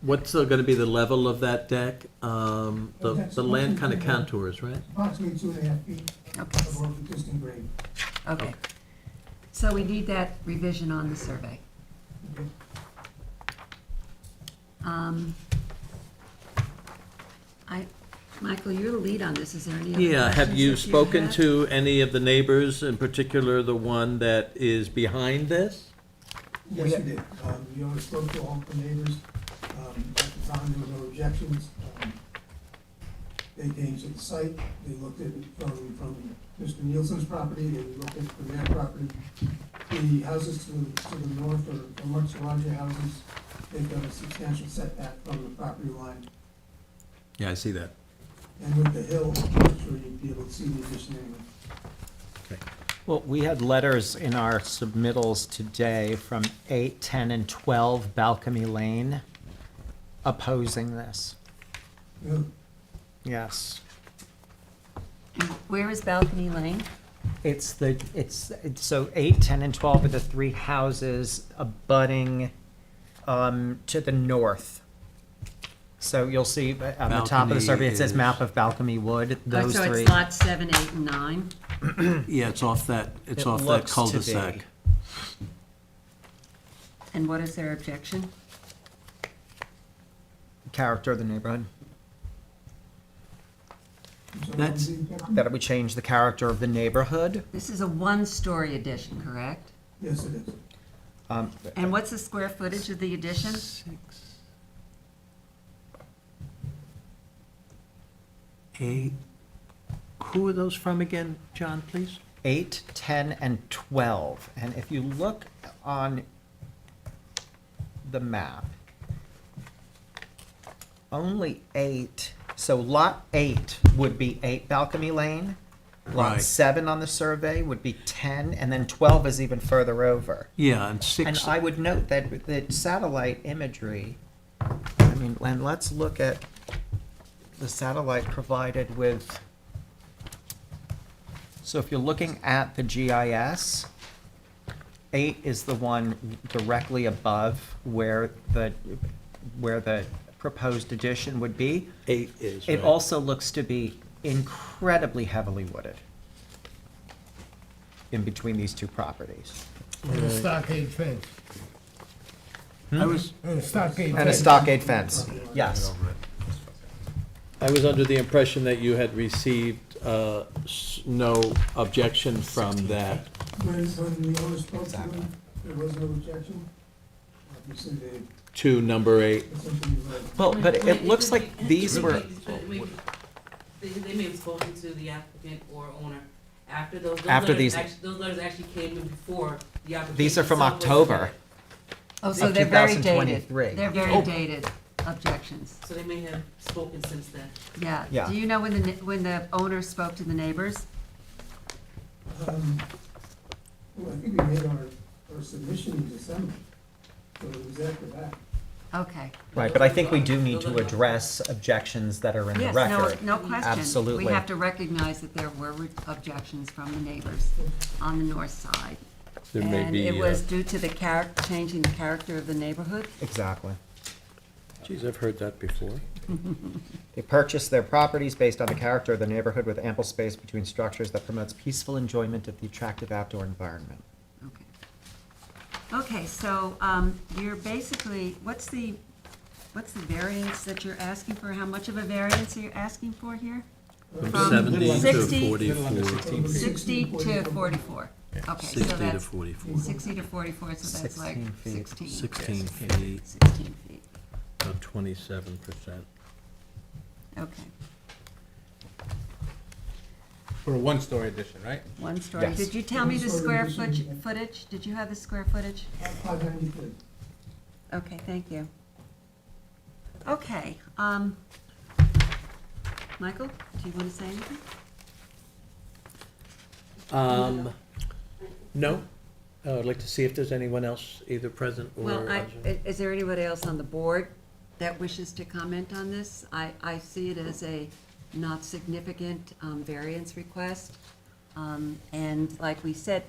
What's going to be the level of that deck? The land kind of contours, right? Approximately 2.5 feet Okay, above existing grade. okay. So we need that revision on the survey. Okay. Michael, you're the lead on this. Is there any other Yeah, have questions you that spoken have? to any of the neighbors, in particular the one that is behind this? Yes, we did. We already spoke to all the neighbors. At the time, there were no objections. They came to the site, they looked at it from Mr. Nielsen's property, they looked at it from their property. The houses to the north are much larger houses. They've got a substantial setback from the property line. Yeah, I see that. And with the hill, I'm sure you'd be able to see the addition anyway. Well, we had letters in our submittals today from 8, 10, and 12 Balcony Lane opposing this. Really? Yes. And where is Balcony Lane? It's so 8, 10, and 12 are the three houses abutting to the north. So you'll see on the top of the Balcony survey, it says is- map of Balcony Wood, Oh, those so three. it's lots 7, 8, and 9? Yeah, it's off that It looks to be. cul-de-sac. And what is their objection? Character of the neighborhood. So That's- That we change the character of the neighborhood. This is a one-story addition, correct? Yes, it is. And what's the square footage of the addition? 8. Who are those from again, John, please? 8, 10, and 12. And if you look on the map, only 8, so lot 8 would be 8 Balcony Lane. Lot Right. 7 on the survey would be 10, and then 12 is even further over. Yeah, and And 6, I would note that the satellite imagery, I mean, and let's look at the satellite provided with, so if you're looking at the GIS, 8 is the one directly above where the proposed addition would be. 8 is, It right. also looks to be incredibly heavily wooded in between these two properties. And a stockade fence. I was, And a stockade And a fence. stockade fence, yes. I was under the impression that you had received no objection from that. When the owner spoke to them, there was no objection. Obviously, they To number 8. essentially read. Well, but it looks like these were, They may have spoken to the applicant or owner after those. After these- Those letters actually came in before the application. these are from itself was October. submitted. Oh, so Of they're very 2023. dated. They're very Oh. dated objections. So they may have spoken since then. Yeah. Yeah. Do you know when the owner spoke to the neighbors? Well, I think we made our or submission in December, so it was after that. Okay. Right, but I think we do need to address objections that are in the Yes, record. no question. Absolutely. We have to recognize that there were objections from the neighbors on the north side. There may And be, it was due to the changing the character of the neighborhood? Exactly. geez, I've heard that before. They purchase their properties based on the character of the neighborhood with ample space between structures that promotes peaceful enjoyment of the attractive outdoor environment. Okay. Okay, so, you're basically, what's the variance that you're asking for? How much of a variance are you asking for here? From From 70 to 60 44. 60 to 44. Okay, so 60 to that's 44. 60 to 44, so that's like 16 feet. 16. 16 feet, 16 feet, about 27%. okay. For a one-story addition, right? One story. Yes. Did you tell me the square One-story addition. footage? Did you have the square footage? 593. Okay, thank you. Okay, Michael, do you want to say anything? No, I'd like to see if there's anyone else either present or. Well, is there anybody else on the board that wishes to comment on this? I see it as a not significant variance request. And like we said,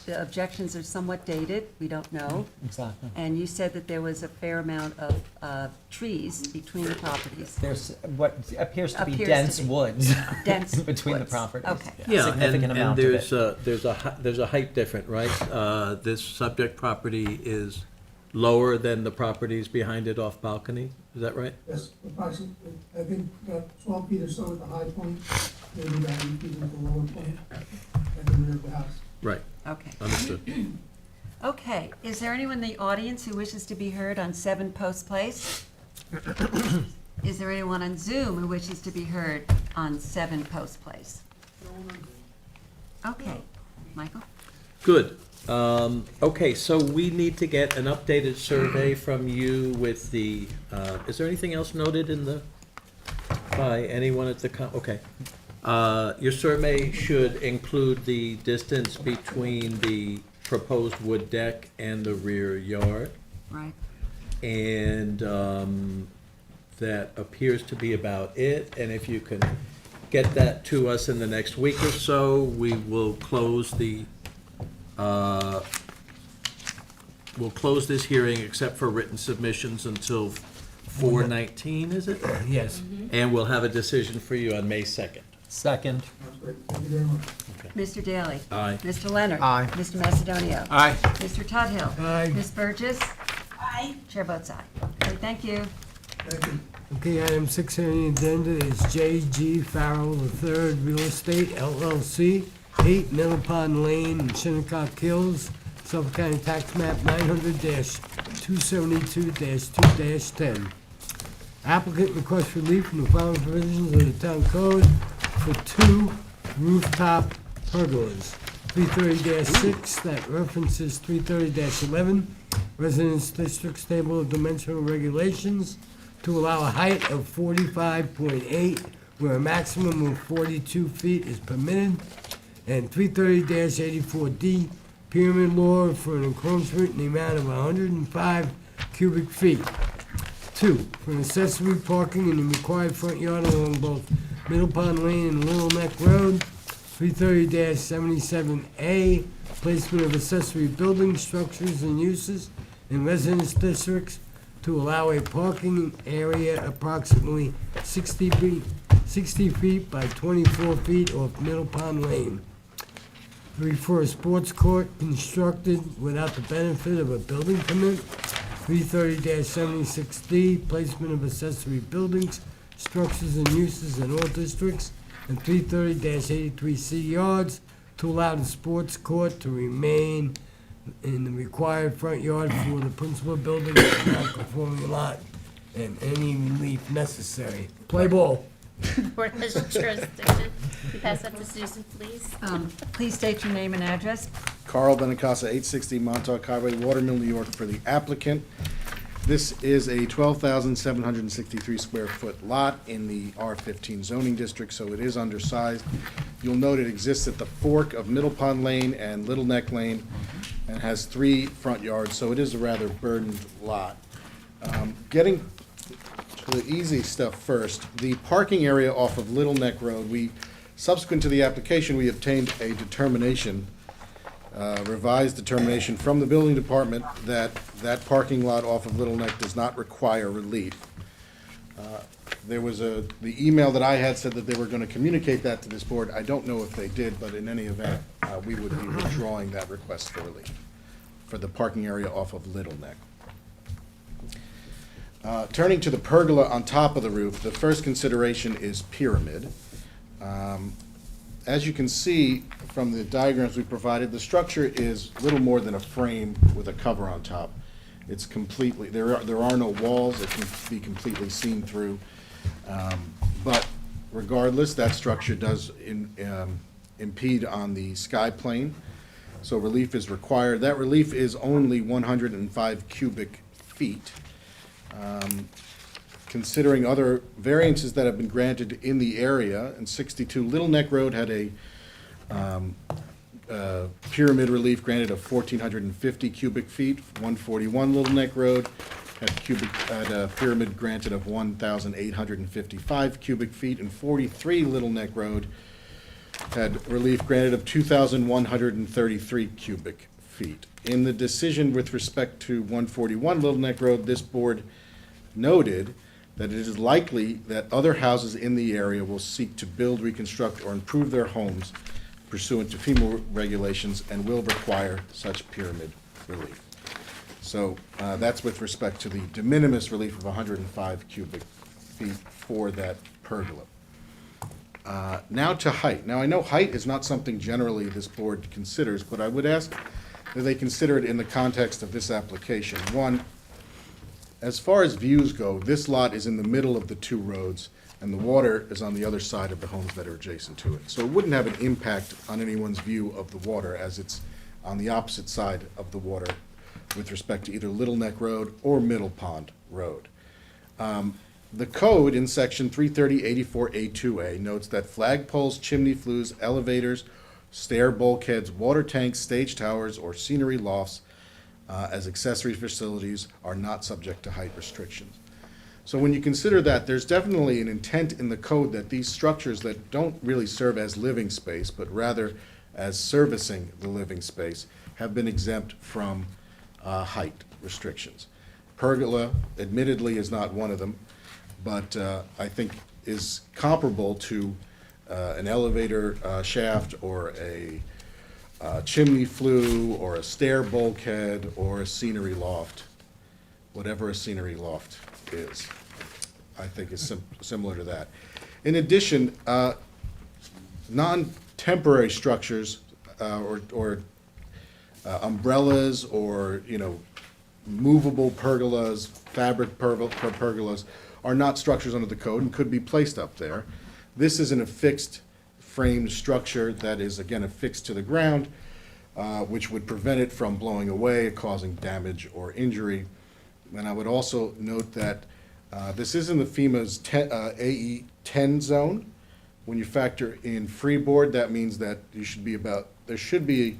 the objections are somewhat dated, we don't know. Exactly. And you said that there was a fair amount of trees between the properties. There's what appears to be Appears to dense be. woods Dense between the woods. properties. Okay. Yeah, Significant and amount of it. there's a height difference, right? This subject property is lower than the properties behind it off balcony, is that right? Yes, approximately, I think about 12 feet or so at the high point, maybe about 8 feet at the lower point, at the rear of the house. Right, Okay. understood. Okay, is there anyone in the audience who wishes to be heard on 7 Post Place? Is there anyone on Zoom who wishes to be heard on 7 Post Place? Okay, Michael? Good. Okay, so we need to get an updated survey from you with the, is there anything else noted in the, by anyone at the, okay. Your survey should include the distance between the proposed wood deck and the rear yard. Right, And that appears to be about it. And if you can get that to us in the next week or so, we will close the, we'll close this hearing except for written submissions until 4/19, is it? Yes. And we'll have a decision for you on May 2nd. Second. That's great, thank you very much. Mr. Daly? Aye. Mr. Leonard? Aye. Mr. Macedonio? Aye. Mr. Tudhill? Aye. Ms. Burgess? Aye. Chair votes aye. Okay, thank you. Thank you. Okay, item 6 on the agenda is J.G. Farrell III Real Estate LLC, 8 Middle Pond Lane in Shinnecock Hills, Suffolk County Tax Map 900-272-2-10. Applicant requests relief from the following provisions of the town code for 2 rooftop pergolas. 330-6, that references 330-11, Residence District's Table of Dimensional Regulations, to allow a height of 45.8, where a maximum of 42 feet is permitted, and 330-84D, Pyramid Law for an encroachment in the amount of 105 cubic feet. 2, for accessory parking in the required front yard along both Middle Pond Lane and Little Neck Road. 330-77A, placement of accessory buildings, structures, and uses in residence districts to allow a parking area approximately 60 feet by 24 feet off Middle Pond Lane. 3, for a sports court constructed without the benefit of a building permit. 330-76D, placement of accessory buildings, structures, and uses in all districts. And 330-83C yards to allow the sports court to remain in the required front yard for the principal building of the non-conforming lot, and any relief necessary. Play ball. Board has jurisdiction. You pass that to Susan, please. Please state your name and address. Carl Benacasa, 860 Montauk Highway, Watermill, New York, for the applicant. This is a 12,763 square foot lot in the R15 zoning district, so it is undersized. You'll note it exists at the fork of Middle Pond Lane and Little Neck Lane. and has 3 front yards, so it is a rather burdened lot. Getting to the easy stuff first, the parking area off of Little Neck Road, subsequent to the application, we obtained a determination, revised determination from the building department that that parking lot off of Little Neck does not require relief. There was the email that I had said that they were gonna communicate that to this board. I don't know if they did, but in any event, we would be withdrawing that request for relief for the parking area off of Little Neck. Turning to the pergola on top of the roof, the first consideration is pyramid. As you can see from the diagrams we provided, the structure is little more than a frame with a cover on top. It's completely, there are no walls, it can be completely seen through. But regardless, that structure does impede on the sky plane, so relief is required. That relief is only 105 cubic feet. Considering other variances that have been granted in the area, in 62 Little Neck Road had a pyramid relief granted of 1,450 cubic feet. 141 Little Neck Road had a pyramid granted of 1,855 cubic feet, and 43 Little Neck Road had relief granted of 2,133 cubic feet. In the decision with respect to 141 Little Neck Road, this board noted that it is likely that other houses in the area will seek to build, reconstruct, or improve their homes pursuant to FEMA regulations and will require such pyramid relief. So that's with respect to the de minimis relief of 105 cubic feet for that pergola. Now to height. Now I know height is not something generally this board considers, but I would ask that they consider it in the context of this application. One, as far as views go, this lot is in the middle of the 2 roads, and the water is on the other side of the homes that are adjacent to it. So it wouldn't have an impact on anyone's view of the water, as it's on the opposite side of the water with respect to either Little Neck Road or Middle Pond Road. The code in section 330-84A2A notes that flagpoles, chimney flues, elevators, stair bulkheads, water tanks, stage towers, or scenery lofts as accessory facilities are not subject to height restrictions. So when you consider that, there's definitely an intent in the code that these structures that don't really serve as living space, but rather as servicing the living space, have been exempt from height restrictions. Pergola admittedly is not one of them, but I think is comparable to an elevator shaft or a chimney flue or a stair bulkhead or a scenery loft. Whatever a scenery loft is, I think is similar to that. In addition, non-temporary structures or umbrellas or, movable pergolas, fabric pergolas are not structures under the code and could be placed up there. This isn't a fixed framed structure that is, again, affixed to the ground, which would prevent it from blowing away, causing damage or injury. And I would also note that this is in the FEMA's AE 10 zone. When you factor in freeboard, that means that there should be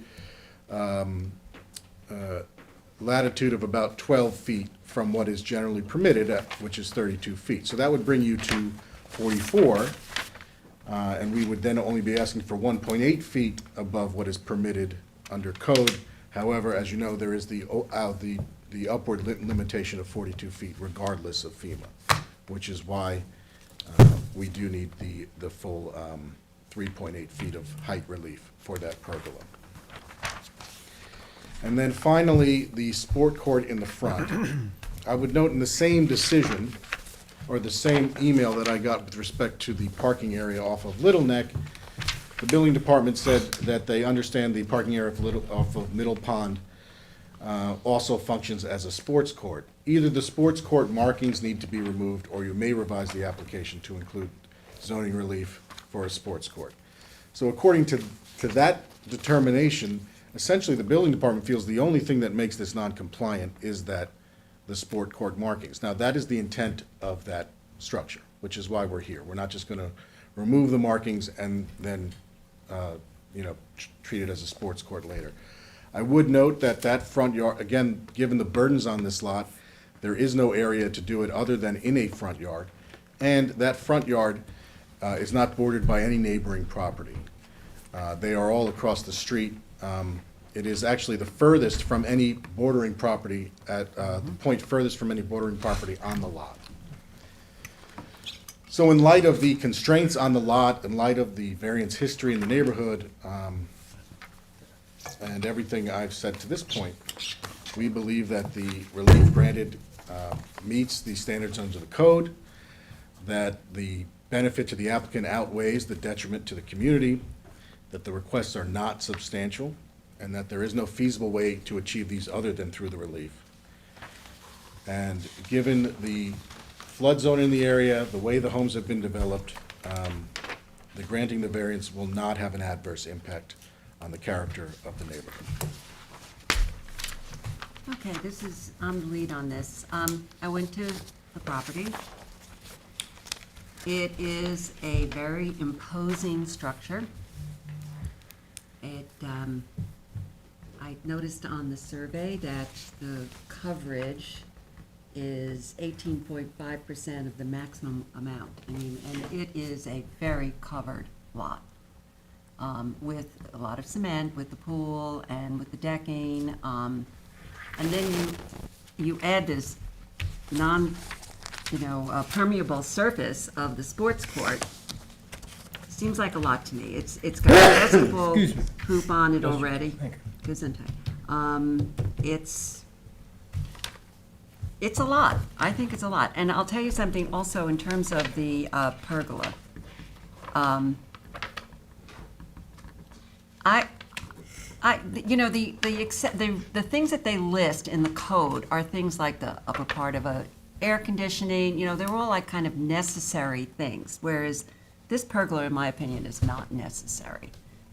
latitude of about 12 feet from what is generally permitted, which is 32 feet. So that would bring you to 44, and we would then only be asking for 1.8 feet above what is permitted under code. However, as you know, there is the upward limitation of 42 feet regardless of FEMA, which is why we do need the full 3.8 feet of height relief for that pergola. And then finally, the sport court in the front. I would note in the same decision, or the same email that I got with respect to the parking area off of Little Neck, the building department said that they understand the parking area off of Middle Pond also functions as a sports court. Either the sports court markings need to be removed, or you may revise the application to include zoning relief for a sports court. So according to that determination, essentially the building department feels the only thing that makes this non-compliant is that the sport court markings. Now, that is the intent of that structure, which is why we're here. We're not just gonna remove the markings and then, treat it as a sports court later. I would note that that front yard, again, given the burdens on this lot, there is no area to do it other than in a front yard. And that front yard is not bordered by any neighboring property. They are all across the street. It is actually the furthest from any bordering property at, the point furthest from any bordering property on the lot. So in light of the constraints on the lot, in light of the variance history in the neighborhood, and everything I've said to this point, we believe that the relief granted meets the standards under the code, that the benefit to the applicant outweighs the detriment to the community, that the requests are not substantial, and that there is no feasible way to achieve these other than through the relief. And given the flood zone in the area, the way the homes have been developed, the granting the variance will not have an adverse impact on the character of the neighborhood. Okay, I'm the lead on this. I went to the property. It is a very imposing structure. I noticed on the survey that the coverage is 18.5% of the maximum amount. I mean, and it is a very covered lot, with a lot of cement, with the pool and with the decking. And then you add this permeable surface of the sports court. Seems like a lot to me. It's got basketball hoop on it already. Gesundheit. It's a lot. I think it's a lot. And I'll tell you something also in terms of the pergola. The things that they list in the code are things like the upper part of a air conditioning, they're all like kind of necessary things, whereas this pergola, in my opinion, is not necessary.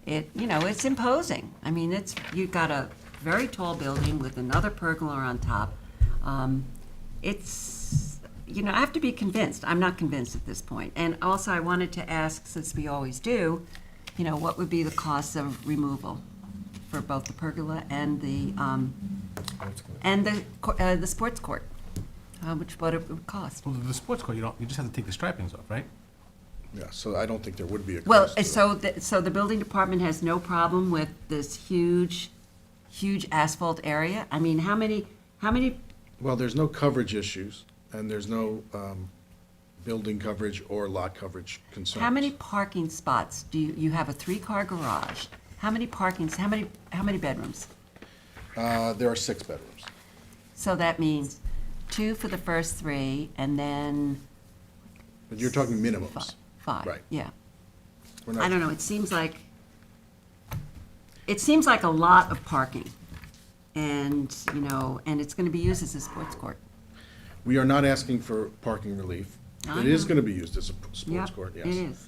It's imposing. I mean, you've got a very tall building with another pergola on top. I have to be convinced. I'm not convinced at this point. And also, I wanted to ask, since we always do, what would be the cost of removal for both the pergola and the sports court? What it would cost? Well, the sports court, you just have to take the stripings off, right? Yeah, so I don't think there would be a Well, cost to it. so the building department has no problem with this huge asphalt area? I mean, how many, Well, there's no coverage issues, and there's no building coverage or lot coverage concerns. how many parking spots do you have a 3-car garage? How many bedrooms? There are 6 bedrooms. So that means 2 for the first 3, and then But you're talking minimums. 5. Right. Yeah. We're not- I don't know, it seems like a lot of parking. And, and it's gonna be used as a sports court. We are not asking for parking relief. I It is know. going to be used as a sports Yep, court, yes. it is.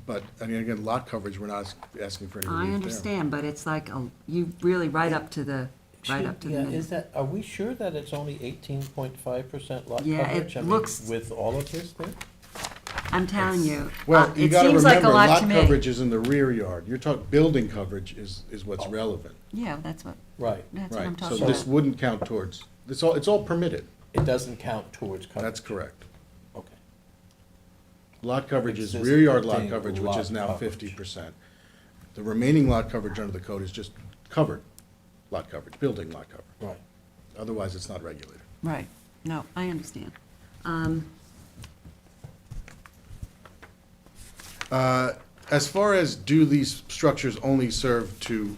But, I mean, again, lot coverage, we're not asking for any relief I there. understand, but it's like, you really right up to the minute. Are we sure that it's only 18.5% lot Yeah, coverage? it I mean, looks- with all of this there? I'm telling you. Well, you it got to seems like a remember, lot lot to me. coverage is in the rear yard. You're talking, building coverage is what's relevant. Yeah, that's what Right. I'm Right, talking so this about. wouldn't count towards, it's all permitted. It doesn't count towards coverage? That's correct. Okay. Lot coverage is Existing rear yard lot coverage, which lot is now coverage. 50%. The remaining lot coverage under the code is just covered lot coverage, building lot coverage. Right. Otherwise, it's not regulated. Right, no, I understand. As far as do these structures only serve to,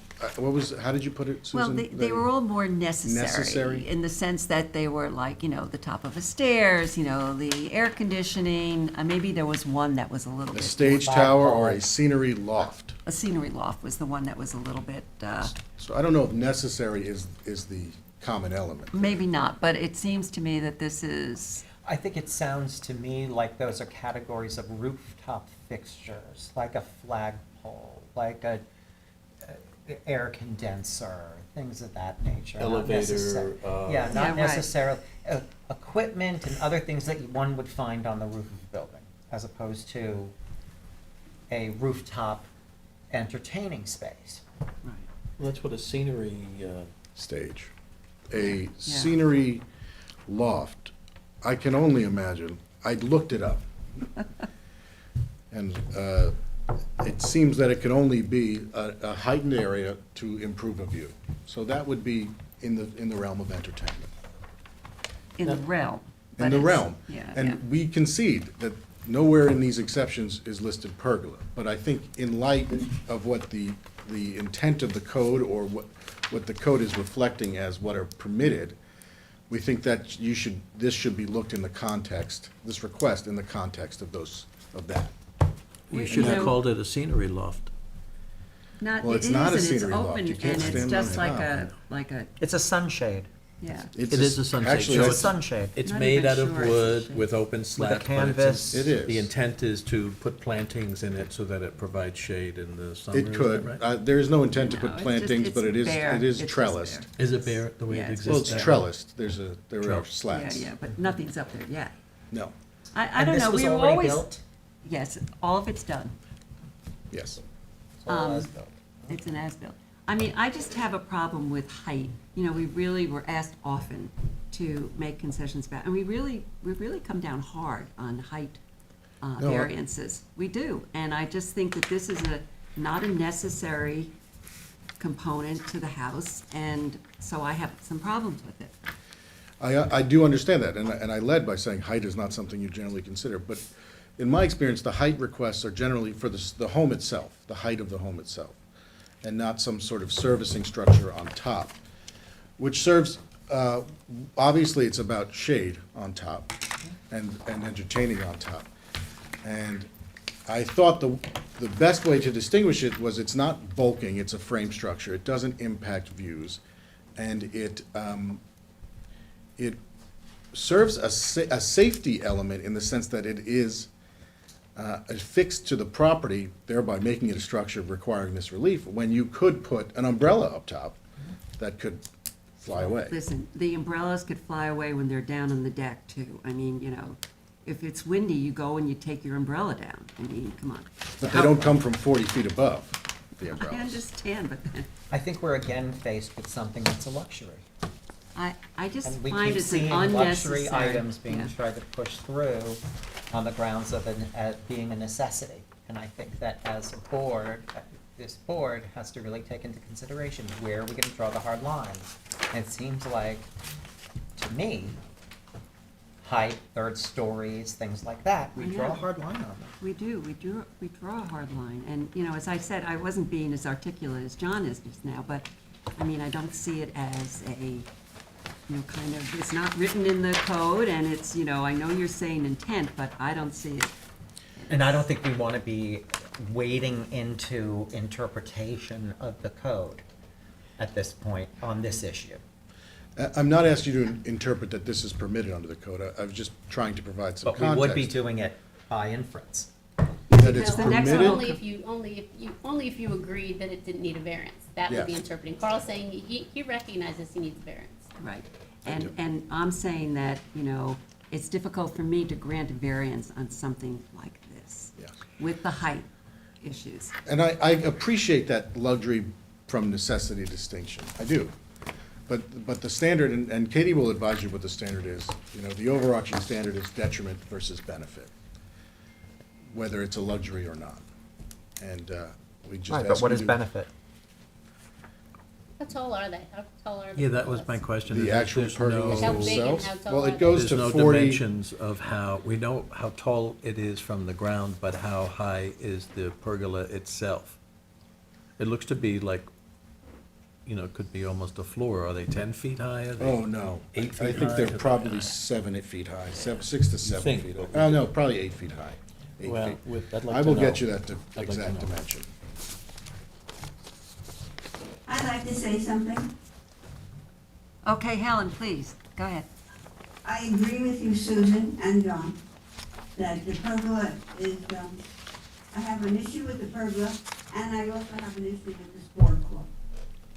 how did you put it, Well, Susan? they were all more necessary. Necessary? In the sense that they were like, the top of the stairs, the air conditioning, maybe there was one that was a little A bit. stage tower or a scenery loft? A scenery loft was the one that was a little bit, So I don't know if necessary is the common element. maybe not, but it seems to me that this is, I think it sounds to me like those are categories of rooftop fixtures, like a flagpole, like a air condenser, things of that nature. not Elevator, necessar- Yeah, Yeah, not right. necessarily, equipment and other things that one would find on the roof of a building, as opposed to a rooftop entertaining space. right. Well, that's what a scenery, Stage. A scenery loft, I can only imagine, I looked it up. And it seems that it can only be a heightened area to improve a view. So that would be in the realm of entertainment. In the realm. In but the it's- realm. Yeah, yeah. And we concede that nowhere in these exceptions is listed pergola. But I think in light of what the intent of the code, or what the code is reflecting as what are permitted, we think that this should be looked in the context, this request in the context of that. you You should have know- called it a scenery loft. Not, Well, it it's not a isn't, it's scenery loft. open, You and can't it's stand just on like it. a, It's a sunshade. yeah. It is a sunshade. Actually, So It's a it's- sunshade. It's Not made even out of sure it's a wood shade. with open slats. but canvas. It is. The intent is to put plantings in it so that it provides shade in the summer. It is could. that right? There is no intent to No, put it's plantings, just- but it's bare. it is It's just trellised. bare. Is it bare, the way Yeah, it it's exists? Well, it's now? trellised. there are Trellis. Yeah, slats. yeah, but nothing's up there yet. No, I don't know, we were And this was already always, built? yes, all of it's done. yes. It's all as built. It's an as-built. I mean, I just have a problem with height. You know, we really were asked often to make concessions back, and we really come down hard on height No, I- variances. We do, and I just think that this is not a necessary component to the house, and so I have some problems with it. I do understand that, and I led by saying height is not something you generally consider, but in my experience, the height requests are generally for the home itself, the height of the home itself, and not some sort of servicing structure on top, which serves, obviously, it's about shade on top and entertaining on top. And I thought the best way to distinguish it was it's not bulking, it's a frame structure, it doesn't impact views, and it serves a safety element in the sense that it is affixed to the property, thereby making it a structure requiring this relief, when you could put an umbrella up top that could fly away. Listen, the umbrellas could fly away when they're down on the deck, too. I mean, you know, if it's windy, you go and you take your umbrella down. I mean, come on. But they don't come from 40 feet above, the I umbrellas. understand, but I think we're again faced with something that's a luxury. I just And we find keep it's an seeing unnecessary. luxury items being yeah. tried to push through on the grounds of being a necessity. And I think that as a board, this board has to really take into consideration, where are we gonna draw the hard lines? And it seems like, to me, height, third stories, things like that, we I draw a know. hard line on them. We do, we draw a hard line. And, you know, as I said, I wasn't being as articulate as John is just now, but, I mean, I don't see it as a, you know, kind of, it's not written in the code, and it's, you know, I know you're saying intent, but I don't see it. And I don't think we want to be wading into interpretation of the code at this point on this issue. I'm not asking you to interpret that this is permitted under the code. I was just trying to provide some But we context. would be doing it by inference. That it's No, the next permitted. one. Only if you agreed that it didn't need a variance. That would be Yes. interpreting. Carl's saying he recognizes he needs a variance. Right. I do. And I'm saying that, you know, it's difficult for me to grant a variance on something like this. Yes. With the height issues. And I appreciate that luxury from necessity distinction. I do. But the standard, and Katie will advise you what the standard is, you know, the overarching standard is detriment versus benefit, whether it's a luxury or not. And we just ask Right, but what you is to- benefit? How tall are they? How tall are the Yeah, that was pergolas? my question. The is actual there's pergolas How no- big and themselves? how tall Well, are it they? goes There's to no 40. dimensions of how, we know how tall it is from the ground, but how high is the pergola itself? It looks to be like, you know, it could be almost a floor. Are they 10 feet high? Are they Oh, no. 8 feet high? I think they're Are they probably high? 7 feet high, 6 to 7 think, feet but high. Oh, no, probably 8 feet high. 8 Well, feet. I'd like I to will know. get you that I'd like to exact know. dimension. I'd like to say something. Okay, Helen, please, go ahead. I agree with you, Susan and John, that the pergola is, I have an issue with the pergola, and I also have an issue with the sport court.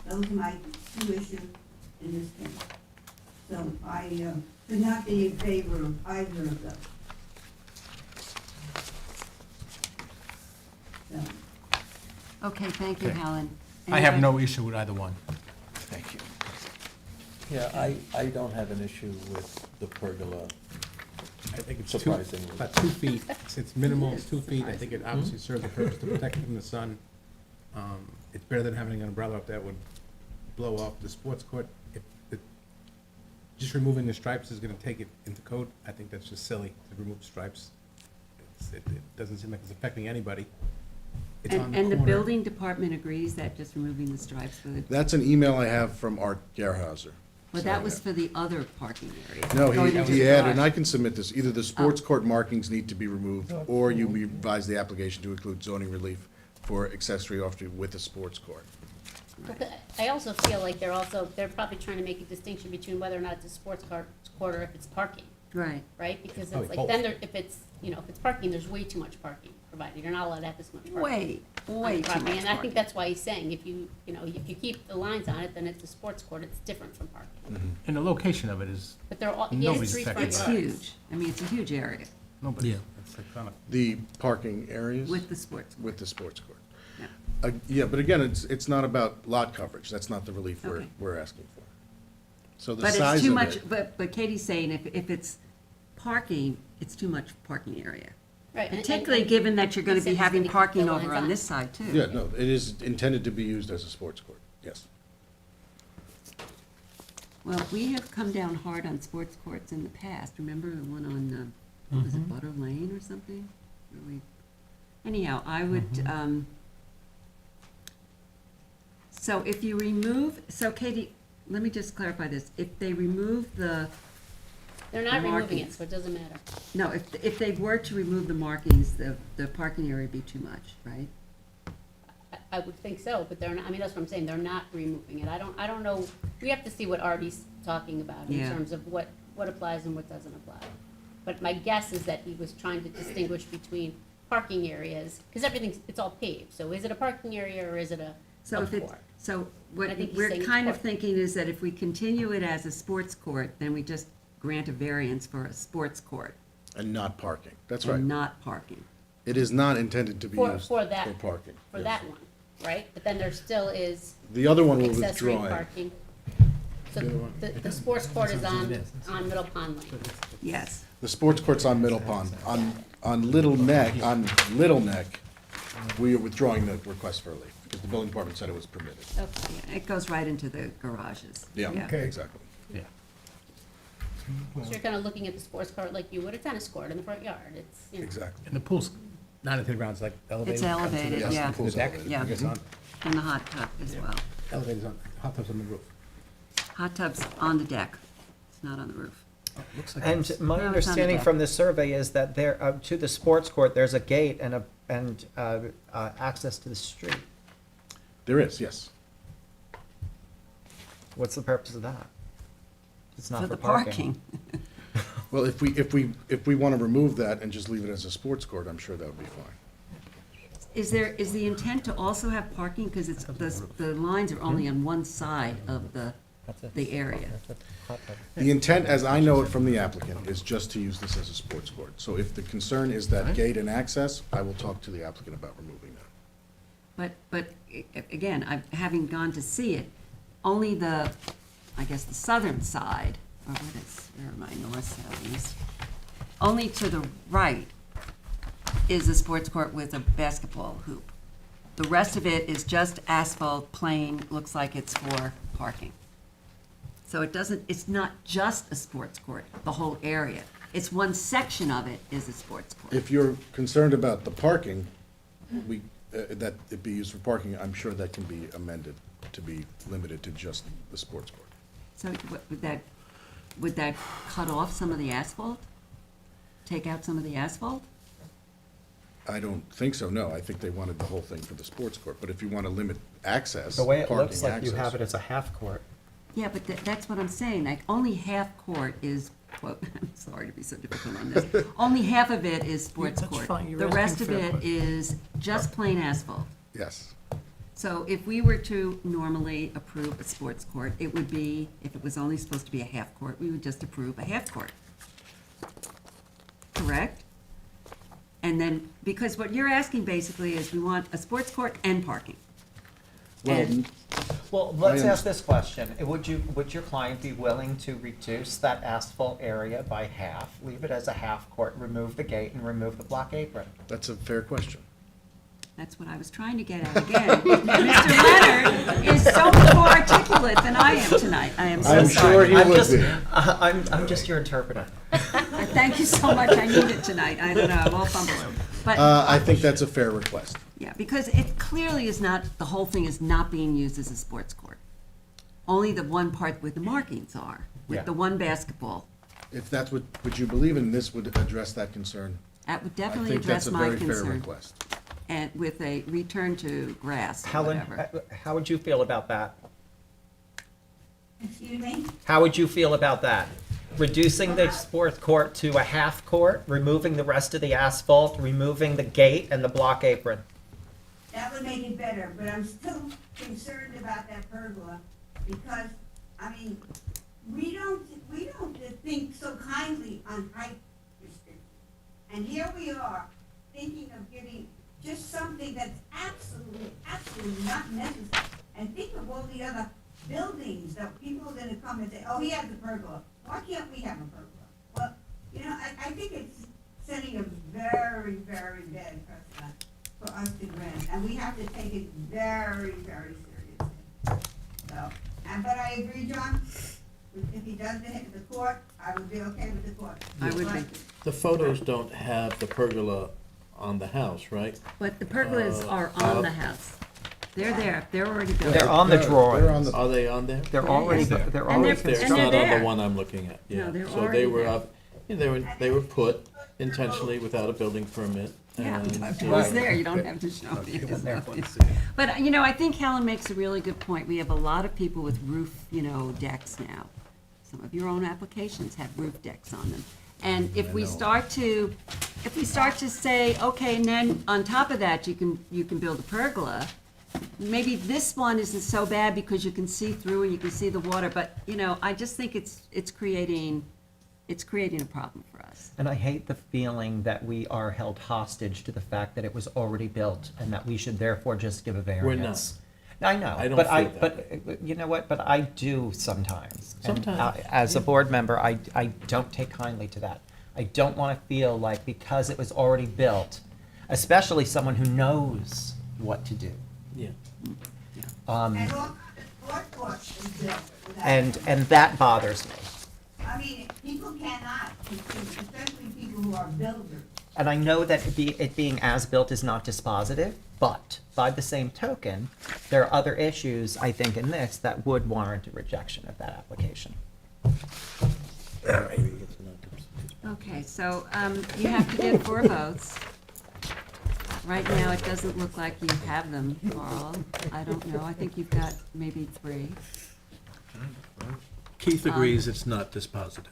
Those are my 2 issues in this case. So I could not be in favor of either of those. So, Okay, thank you, Okay. Helen. I have Anybody? no issue with either one. Thank you. Yeah, I don't have an issue with the pergola. I think it's Surprisingly. about 2 feet. It's minimal, it's 2 feet. I think it obviously serves the purpose to protect it from the sun. It's better than having an umbrella up that would blow off the sports court. Just removing the stripes is gonna take it into code. I think that's just silly to remove stripes. It doesn't seem like it's affecting anybody. It's on And the corner. building department agrees that just removing the stripes would, That's an email I have from Art Gerhauser. well, that was for the other parking area. No, going into he the added, garage. and I can submit this, either the sports court markings need to be removed, or you revise the application to include zoning relief for accessory off-street with a sports court. I also feel like they're probably trying to make a distinction between whether or not it's a sports car court or if it's parking, Right. right? Because Probably it's like, both. then if it's, if it's parking, there's way too much parking provided. You're not allowed to have this much parking. Way on too property. much And I parking. think that's why he's saying, if you keep the lines on it, then it's a sports court, it's different from parking. And the location of it is, But they're all, he has Nobody's 3 front affected yards. by It's huge. I mean, it's a huge area nobody, Yeah. it's like kind of, The parking areas? with the sports. With the sports court. Yeah. Yeah, but again, it's not about lot coverage, that's not the relief Okay. we're asking for. So the But size it's too of much, it, but Katie's saying if it's parking, it's too much parking area. Right, and- Particularly and- given that you're he gonna said be he's having gonna keep parking the over lines on on. this side too. yeah, no, it is intended to be used as a sports court, yes. Well, we have come down hard on sports courts in the past. Remember the one on, what was it, Butter Lane or something? Where we- Anyhow, I would, so if you remove, so Katie, let me just clarify this. If they remove the, They're not removing it, markings. so it doesn't matter. no, if they were to remove the markings, the parking area would be too much, right? I would think so, but they're not, I mean, that's what I'm saying, they're not removing it. I don't know, we have to see what Artie's talking about in Yeah. terms of what applies and what doesn't apply. But my guess is that he was trying to distinguish between parking areas, because it's all paved. So is it a parking area or is it a So if it's, court? so I what think he's we're saying it's kind of court. thinking is that if we continue it as a sports court, then we just grant a variance for a sports court And not parking, that's right. and not parking. It is not intended to be For- used for for that- parking. For yes. that one, right? But then there still is The other one we're accessory withdrawing. parking. So the sports court is on Middle Pond Lane. Yes. The sports court's on Middle Pond. On Little Neck, we are withdrawing the request for relief, because the building department said it was permitted. Okay. Yeah, it goes right into the garages. Yeah, Okay. exactly. yeah. So you're kind of looking at the sports court like you would a tennis court in the front yard. It's, Exactly. And the pool's not into the ground, it's like elevated. It's elevated, Yes, yeah, the pool's The deck, elevated. Yeah. I guess on, and the hot tub as well. elevated on, hot tub's on the roof. Hot tub's on the deck, it's not on the roof. Looks like And it's- my No, it's on the understanding deck. from this survey is that there, to the sports court, there's a gate and access to the street. There is, yes. What's the purpose of that? It's not For for the parking. Well, if we want to remove that and just leave it as a sports court, I'm sure that would be fine. Is the intent to also have parking, because it's, the lines are only on one side of the area? The intent, as I know it from the applicant, is just to use this as a sports court. So if the concern is that gate and access, I will talk to the applicant about removing that. But again, having gone to see it, only the, I guess, the southern side, or where am I, north, south, east? Only to the right is a sports court with a basketball hoop. The rest of it is just asphalt, plain, looks like it's for parking. So it's not just a sports court, the whole area. It's one section of it is a sports court. If you're concerned about the parking, that it be used for parking, I'm sure that can be amended to be limited to just the sports court. So would that cut off some of the asphalt? Take out some of the asphalt? I don't think so, no. I think they wanted the whole thing for the sports court. But if you want to limit access, The way it parking looks like you have it access. as a half court. Yeah, but that's what I'm saying, like, only half court is, quote, I'm sorry to be so difficult on this, only half of it is sports That's court. fine, you're The rest of asking fair it is just plain asphalt. Yes. So if we were to normally approve a sports court, it would be, if it was only supposed to be a half court, we would just approve a half court. Correct? And then, because what you're asking basically is we want a sports court and parking. Well, And- Well, let's I ask this question. Would your client be willing to reduce that asphalt area by half, leave it as a half court, remove the gate and remove the block apron? That's a fair question. That's what I was trying to get at again. Mr. Leonard is so much more articulate than I am tonight. I am so I'm sorry. sure he I'm would just, be. I'm just your interpreter. Thank you so much. I need it tonight. I don't know, I'm all fumbling. But, I think that's a fair request. yeah, because it clearly is not, the whole thing is not being used as a sports court. Only the one part where the markings are, Yeah. with the one basketball. If that's what you believe in, this would address that concern. That would I definitely think that's address a my very fair concern. request. And with a return to grass or Helen, whatever. how would you feel about that? Excuse me? How would you feel about that? Reducing the sports court to a half court, removing the rest of the asphalt, removing the gate and the block apron? That would make it better, but I'm still concerned about that pergola because, I mean, we don't think so kindly on height restrictions. And here we are, thinking of giving just something that's absolutely not necessary. And think of all the other buildings that people are gonna come and say, oh, he has a pergola. Why can't we have a pergola? Well, you know, I think it's setting a very, very bad precedent for us to grant, and we have to take it very, very seriously. So, but I agree, John, if he does the court, I would be okay with the court. I would But be. The photos don't have the pergola on the house, right? But the pergolas are on the house. They're there, they're already built. They're on the They're on drawings. the- Are they on there? They're already, Yeah. they're And already they're- They're and not they're on there. the one I'm looking at, yeah. No, they're So already they were there. up, yeah, they were put intentionally without a building permit. Yeah, and, it uh, was there, you don't have to show me. But, you know, I think Helen makes a really good point. We have a lot of people with roof, you know, decks now. Some of your own applications have roof decks on them. And if we start to say, okay, and then on top of that, you can build a pergola, maybe this one isn't so bad because you can see through and you can see the water, but, you know, I just think it's creating a problem for us. And I hate the feeling that we are held hostage to the fact that it was already built and that we should therefore just give a variance. I know, I don't but feel that but you know what, but I do sometimes. And, Sometimes, as a board member, I don't take kindly to that. I don't want to feel like because it was already built, especially someone who knows what to do. Yeah. And all the sport courts is built without. And that bothers me. I mean, people cannot, especially people who are builders. And I know that it being as-built is not dispositive, but by the same token, there are other issues, I think, in this that would warrant a rejection of that application. Okay, so you have to get 4 votes. Right now, it doesn't look like you have them, Carl. I don't know, I think you've got maybe 3. Keith agrees it's not dispositive.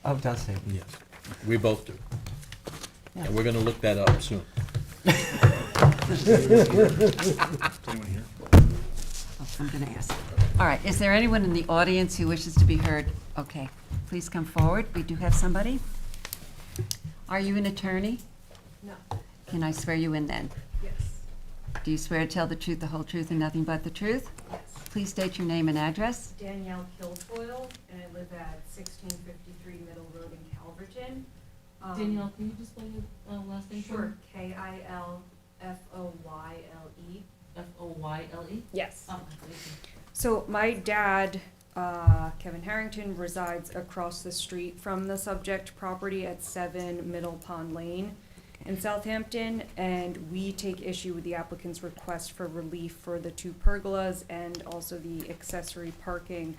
Oh, does he? Yes, we both do. And we're gonna look that up soon. Oh, I'm going to ask. All right, is there anyone in the audience who wishes to be heard? Okay, please come forward. We do have somebody. Are you an attorney? No. Can I swear you in then? Yes. Do you swear to tell the truth, the whole truth, and nothing but the truth? Yes. Please state your name and address. Danielle Kilfoyle, and I live at 1653 Middle Road in Calverton. Danielle, can you just spell your last name? Sure, Kilfoyle. Foyle. Yes. Oh, thank you. So my dad, Kevin Harrington, resides across the street from the subject property at 7 Middle Pond Lane in Southampton, and we take issue with the applicant's request for relief for the 2 pergolas and also the accessory parking.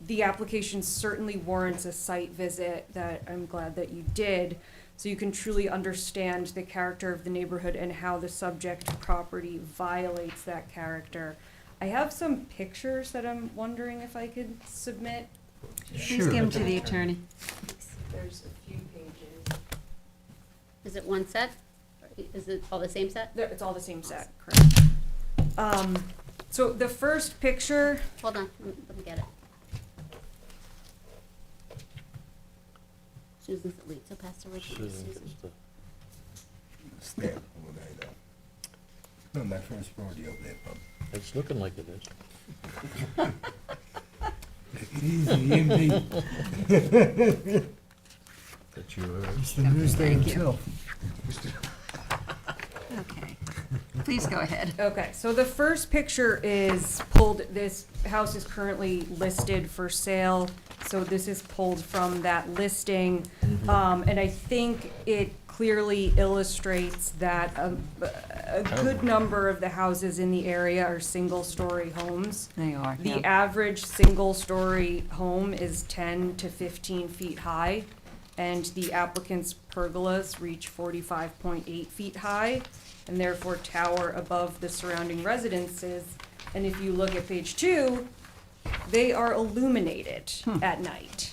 The application certainly warrants a site visit that I'm glad that you did, so you can truly understand the character of the neighborhood and how the subject property violates that character. I have some pictures that I'm wondering if I could submit. Please give them to the attorney. There's a few pages. Is it one set? Is it all the same set? It's all the same set, correct. So the first picture, Hold on, let me get it. Susan's the lead, so pass the word to Susan. Not my first rodeo there, bub. It's looking like it is. Take it easy, Andy. That you are. It's the news day Thank you. himself. Okay. Please go ahead. Okay, so the first picture is pulled, this house is currently listed for sale, so this is pulled from that listing. And I think it clearly illustrates that a good number of the houses in the area are single-story homes. They are, The yeah. average single-story home is 10 to 15 feet high, and the applicant's pergolas reach 45.8 feet high, and therefore tower above the surrounding residences. And if you look at page 2, they are illuminated at night.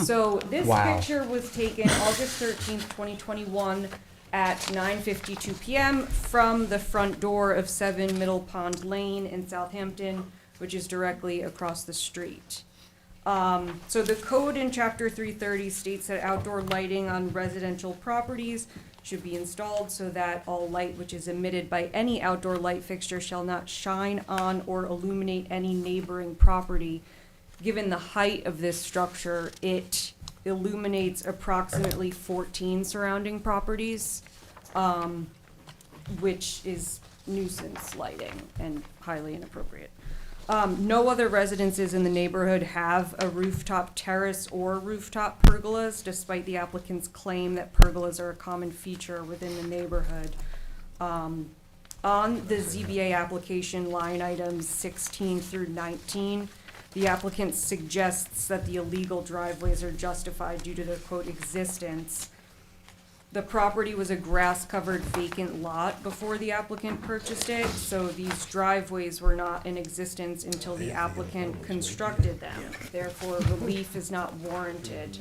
So this Wow. picture was taken August 13th, 2021 at 9:52 PM from the front door of 7 Middle Pond Lane in Southampton, which is directly across the street. So the code in chapter 330 states that outdoor lighting on residential properties should be installed so that all light which is emitted by any outdoor light fixture shall not shine on or illuminate any neighboring property. Given the height of this structure, it illuminates approximately 14 surrounding properties, which is nuisance lighting and highly inappropriate. No other residences in the neighborhood have a rooftop terrace or rooftop pergolas, despite the applicant's claim that pergolas are a common feature within the neighborhood. On the ZBA application line items 16 through 19, the applicant suggests that the illegal driveways are justified due to their quote existence. The property was a grass-covered vacant lot before the applicant purchased it, so these driveways were not in existence until the applicant constructed them. Therefore, relief is not warranted.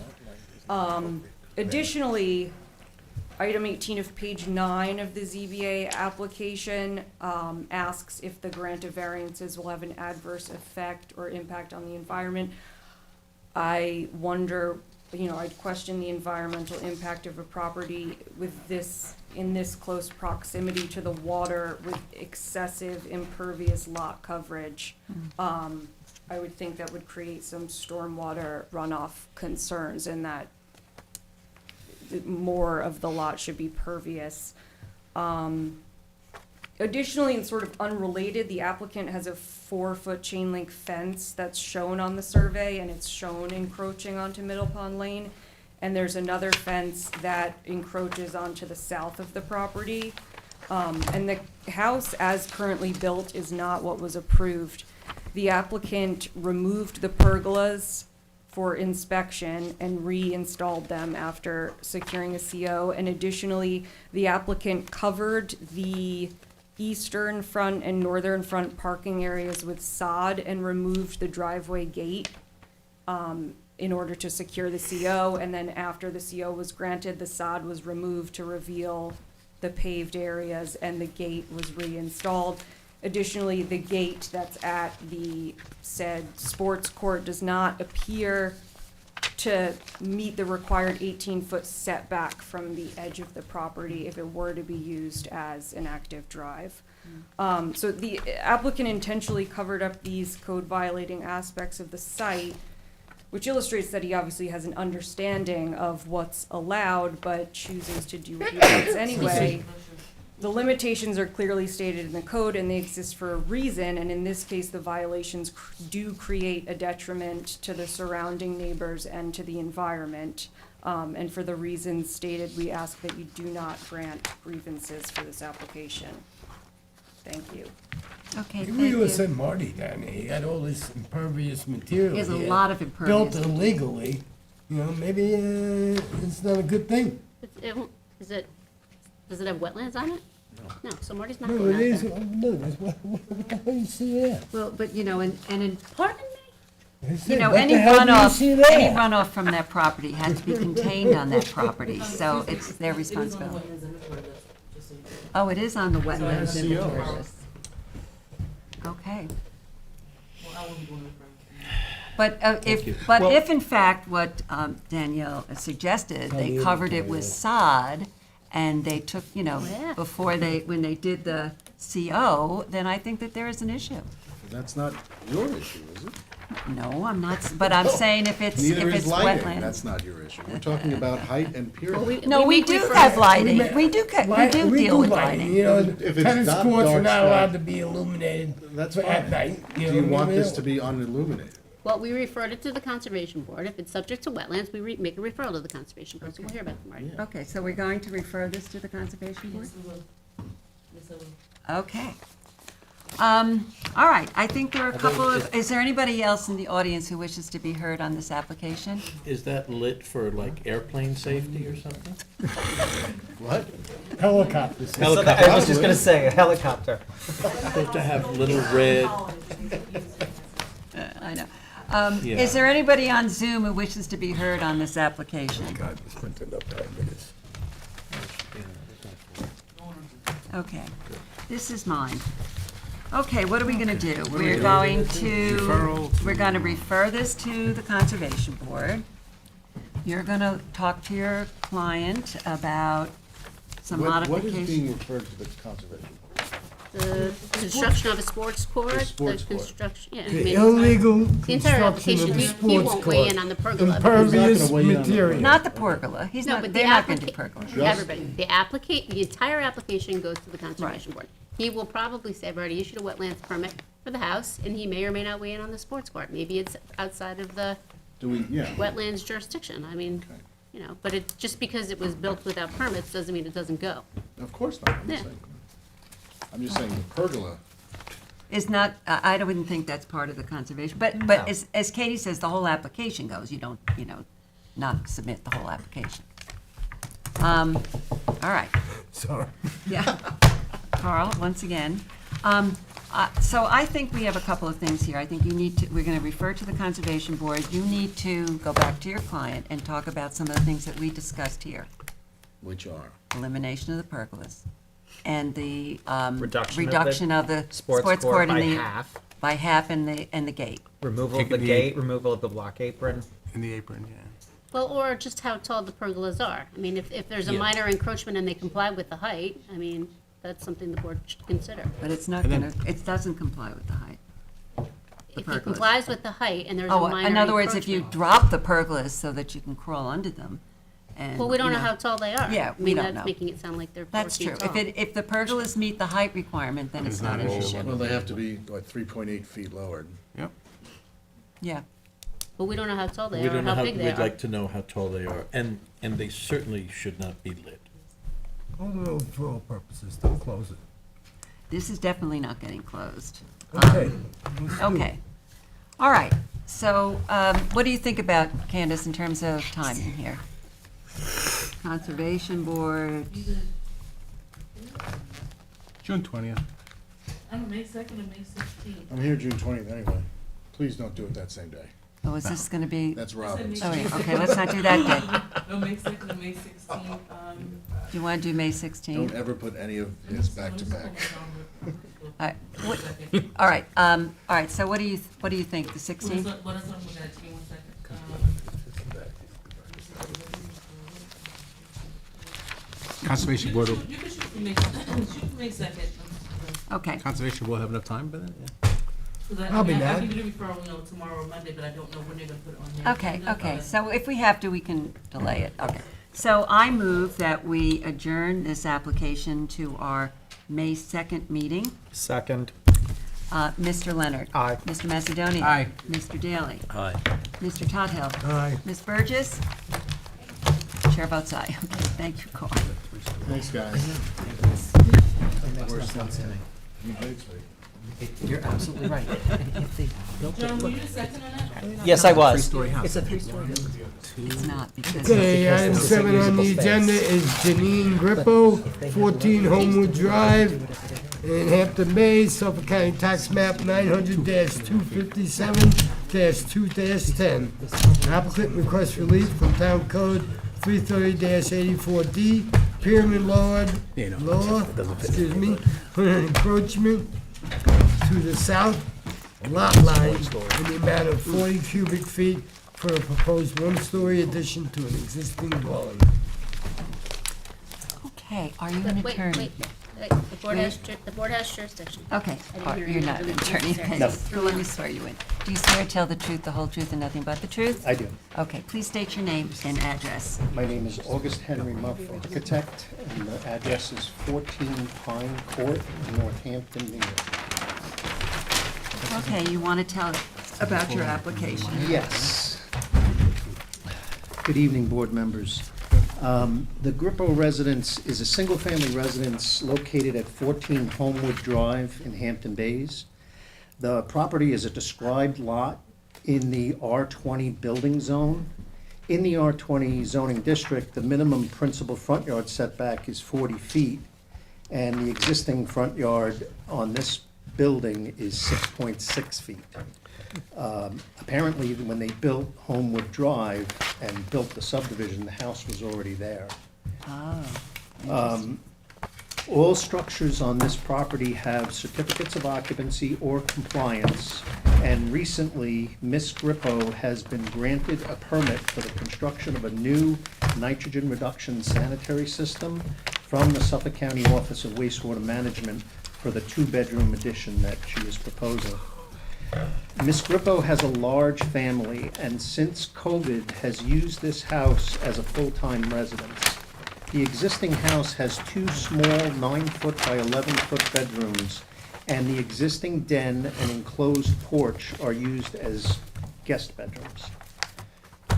Additionally, item 18 of page 9 of the ZBA application asks if the grant of variances will have an adverse effect or impact on the environment. I wonder, I'd question the environmental impact of a property with this, in this close proximity to the water with excessive impervious lot coverage. I would think that would create some stormwater runoff concerns and that more of the lot should be pervious. Additionally, and sort of unrelated, the applicant has a 4-foot chain link fence that's shown on the survey, and it's shown encroaching onto Middle Pond Lane. And there's another fence that encroaches onto the south of the property. And the house as currently built is not what was approved. The applicant removed the pergolas for inspection and reinstalled them after securing a CO. And additionally, the applicant covered the eastern front and northern front parking areas with sod and removed the driveway gate in order to secure the CO. And then after the CO was granted, the sod was removed to reveal the paved areas and the gate was reinstalled. Additionally, the gate that's at the said sports court does not appear to meet the required 18-foot setback from the edge of the property if it were to be used as an active drive. So the applicant intentionally covered up these code violating aspects of the site, which illustrates that he obviously has an understanding of what's allowed, but chooses to do what he wants anyway. The limitations are clearly stated in the code and they exist for a reason, and in this case, the violations do create a detriment to the surrounding neighbors and to the environment. And for the reasons stated, we ask that you do not grant grievances for this application. Thank you. Okay, You thank really you. said Marty down there, he had all this impervious material. He has a here, lot of impervious Built illegally, maybe it's not a good thing. Does it have wetlands on it? No, so Marty's not No, going it out is, there. what the hell you see there? Well, but and in, Pardon me? That's you it, know, what any the hell do you see there? runoff from that property has to be contained on that property, so it's their It is on the responsibility. wetlands inventory list, just so you know. Oh, it is on the wetlands CO. inventory list. Okay. Well, I wouldn't go any further. But if in fact what Danielle suggested, they covered it with sod and they took, you know, Yeah. before when they did the CO, then I think that there is an issue. That's not your issue, is it? No, I'm not, but I'm saying if it's Neither is lighting, wetland. that's not your issue. We're talking about height and pyramid. No, we make do refer- have lighting. We We do deal with lighting. You know, If it's tennis not courts are dark not sky, allowed to be illuminated That's at fine. night. Do you want this to be unilluminated? Well, we referred it to the Conservation Board. If it's subject to wetlands, we make a referral to the Conservation Board, so we'll hear about them, right? Okay, so we're going to refer this to the Conservation Board? Yes, I will. Yes, I will. Okay. All right, I think there are a couple of, is there anybody else in the audience who wishes to be heard on this application? Is that lit for like airplane safety or something? What? Helicopters. So that- I was just gonna say, a helicopter. Supposed to have little red, I know. Yeah. Is there anybody on Zoom who wishes to be heard on this application? God, this printed up 5 minutes. Okay, this is mine. Okay, what are we gonna do? We're going to refer this to the Conservation Board. You're gonna talk to your client about some What is modifications. being referred to the conservation? The construction of a sports court, the sports court. construction, yeah. I The mean, illegal The entire construction application, of the he sports won't weigh in court. on the pergola. Impervious He's not gonna weigh in on the material. Not the pergola, he's No, not, but they're the not gonna do applica- pergola. Everybody, the entire application goes to the Conservation Board. He will probably say, I've already issued a wetlands permit for the house, and he may or may not weigh in on the sports court. Maybe it's outside of the Yeah. wetlands jurisdiction. I mean, Okay. you know, but it, just because it was built without permits doesn't mean it doesn't go. Of course not. Yeah. I'm just saying the pergola. Is not, I wouldn't think that's part of the conservation, but No. as Katie says, the whole application goes, you don't, not submit the whole application. All right, Sorry. yeah. Carl, once again. So I think we have a couple of things here. I think we're gonna refer to the Conservation Board. You need to go back to your client and talk about some of the things that we discussed here. Which are? Elimination of the pergolas and the Reduction of the reduction of the Sports sports court court by and the. half. By half and the gate. Removal of the Taking the- gate, removal of the block apron. In the apron, yeah. Well, or just how tall the pergolas are. I mean, if there's a Yeah. minor encroachment and they comply with the height, I mean, that's something the board should consider. But it's not And then- gonna, it doesn't comply with the height. If he pergolas. complies with the height and there's a Oh, minor in other words, if you encroachment- drop the pergolas so that you can crawl under them and. Well, we don't you know how tall they are. Yeah, I we mean, don't that's know. making it sound like they're 4 That's feet true. tall. If the pergolas meet the height requirement, then it's not an issue. Well, they have to be, 3.8 feet lowered. Yep. Yeah. But we don't know how tall they we are or don't know how how, big they we'd are. like to know how tall they are, and they certainly should not be lit. Although for all purposes, don't close it. This is definitely not getting closed. Okay. Okay. All right. So what do you think about, Candace, in terms of timing here? Conservation Board, June 20th. I don't know, May 2nd or May 16th. I'm here June 20th anyway. Please don't do it that same day. oh, is this gonna be? That's Robin's. Oh, wait, okay, let's not do that day. No, May 2nd or May 16th. Do you want to do May Don't 16th? ever put any of his back to back. All right, so what do you think, the 16th? What is on with that? Give me 1 second. Conservation Board, You can shoot for May 2nd. Okay, Conservation will have enough time by then? I'll be I mad. can do the referral, tomorrow or Monday, but I don't know when they're gonna put it on there. okay, so if we have to, we can delay it, okay. So I move that we adjourn this application to our May 2nd meeting. Second. Mr. Leonard. Aye. Mr. Macedonia. Aye. Mr. Daly. Aye. Mr. Tothill. Aye. Ms. Burgess. Chair votes aye. Okay, thank you, Carl. Thanks, guys. You're absolutely right. John, were you the second on that? Yes, I was. It's a three-story building. It's not because. Okay, Because item it's a 7 on the usable agenda space. is Janine Grippo, 14 Homewood Drive in Hampton Bays, Suffolk County Tax Map 900-257-2-10. Applicant requests relief from Town Code 330-84D, pyramid law, excuse me, for an encroachment to the south lot line in the amount of 40 cubic feet for a proposed one-story addition to an existing dwelling. Okay. Hey, are you an Wait, attorney? the board has, the board has jurisdiction. Okay, I didn't hear you're any not an other attorney. necessary. then. No. Well, let me swear you in. Do you swear to tell the truth, the whole truth, and nothing but the truth? I do. Okay, please state your name and address. My name is August Henry Muff, architect, and the address is 14 Pine Court, Northampton, New York. Okay, you want to tell about your application? Yes. Good evening, board members. The Grippo residence is a single-family residence located at 14 Homewood Drive in Hampton Bays. The property is a described lot in the R20 building zone. In the R20 zoning district, the minimum principal front yard setback is 40 feet, and the existing front yard on this building is 6.6 feet. Apparently, when they built Homewood Drive and built the subdivision, the house was already there. Oh, All structures on this property have certificates of occupancy or compliance, and recently, Ms. Grippo has been granted a permit for the construction of a new nitrogen reduction sanitary system from the Suffolk County Office of Wastewater Management for the two-bedroom addition that she is proposing. Ms. Grippo has a large family, and since COVID, has used this house as a full-time residence. The existing house has two small 9-foot by 11-foot bedrooms, and the existing den and enclosed porch are used as guest bedrooms.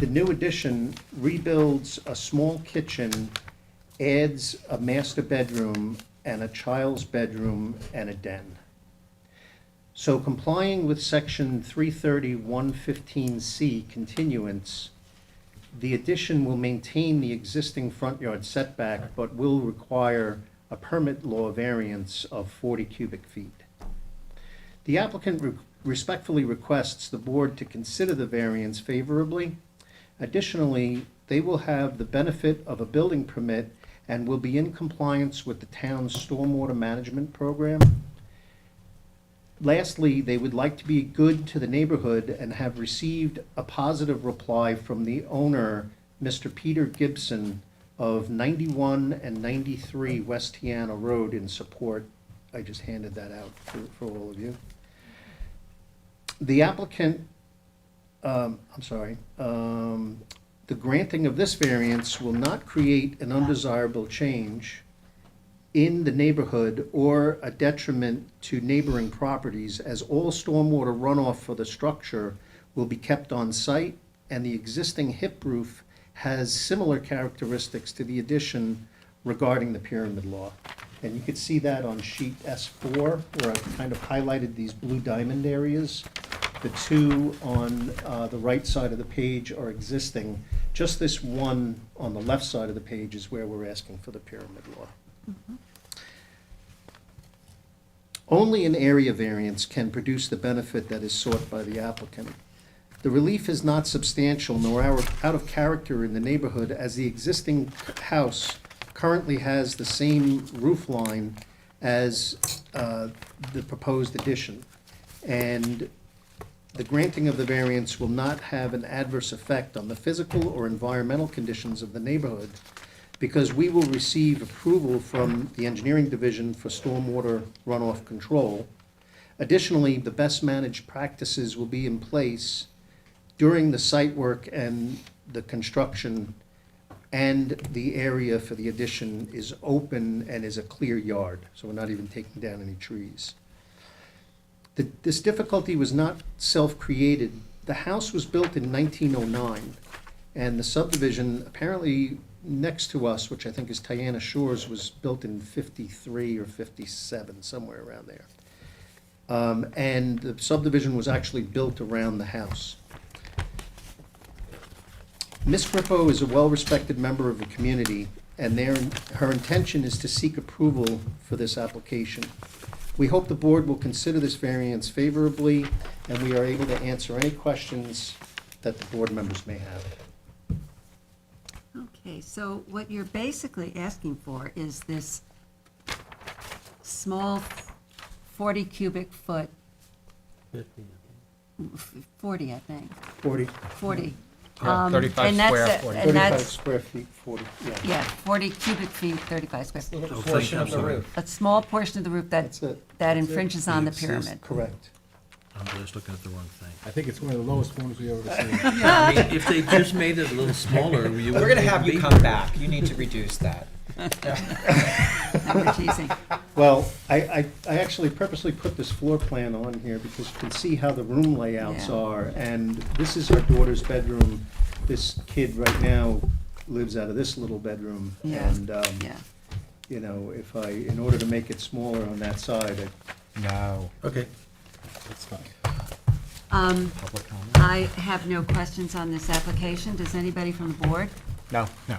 The new addition rebuilds a small kitchen, adds a master bedroom and a child's bedroom and a den. So complying with section 330-115C continuance, the addition will maintain the existing front yard setback, but will require a permit law variance of 40 cubic feet. The applicant respectfully requests the board to consider the variance favorably. Additionally, they will have the benefit of a building permit and will be in compliance with the town's stormwater management program. Lastly, they would like to be good to the neighborhood and have received a positive reply from the owner, Mr. Peter Gibson, of 91 and 93 West Tiana Road in support. I just handed that out for all of you. The applicant, the granting of this variance will not create an undesirable change in the neighborhood or a detriment to neighboring properties, as all stormwater runoff for the structure will be kept on site, and the existing hip roof has similar characteristics to the addition regarding the pyramid law. And you could see that on sheet S4, where I've kind of highlighted these blue diamond areas. The two on the right side of the page are existing. Just this one on the left side of the page is where we're asking for the pyramid law. Only an area variance can produce the benefit that is sought by the applicant. The relief is not substantial nor out of character in the neighborhood, as the existing house currently has the same roof line as the proposed addition. And the granting of the variance will not have an adverse effect on the physical or environmental conditions of the neighborhood, because we will receive approval from the engineering division for stormwater runoff control. Additionally, the best managed practices will be in place during the site work and the construction, and the area for the addition is open and is a clear yard, so we're not even taking down any trees. This difficulty was not self-created. The house was built in 1909, and the subdivision apparently next to us, which I think is Tiana Shores, was built in 53 or 57, somewhere around there. And the subdivision was actually built around the house. Ms. Grippo is a well-respected member of the community, and her intention is to seek approval for this application. We hope the board will consider this variance favorably, and we are able to answer any questions that the board members may have. okay, so what you're basically asking for is this small 40 cubic foot, 50. 40, I think, 40. 40 35 and that's square, a- 40. and 35 that's, square feet, 40, yeah. yeah, 40 cubic feet, 35 square. Little Oh, portion thank of you. the Sorry. roof. A small portion of the roof that, That's it. that infringes on the It exists. pyramid. Correct. I'm just looking at the wrong thing. I think it's one of the lowest ones we ever seen. Yeah, I mean, if they just made it a little smaller, you We're wouldn't gonna have you be come here. back. You need to reduce that. No, we're teasing. Well, I actually purposely put this floor plan on here because you can see how the room layouts Yeah. are. And this is our daughter's bedroom. This kid right now lives out of this little bedroom. Yeah. And, Yeah. you know, in order to make it smaller on that side, No. Okay. That's fine. Public comment? I have no questions on this application. Does anybody from the board? No. No.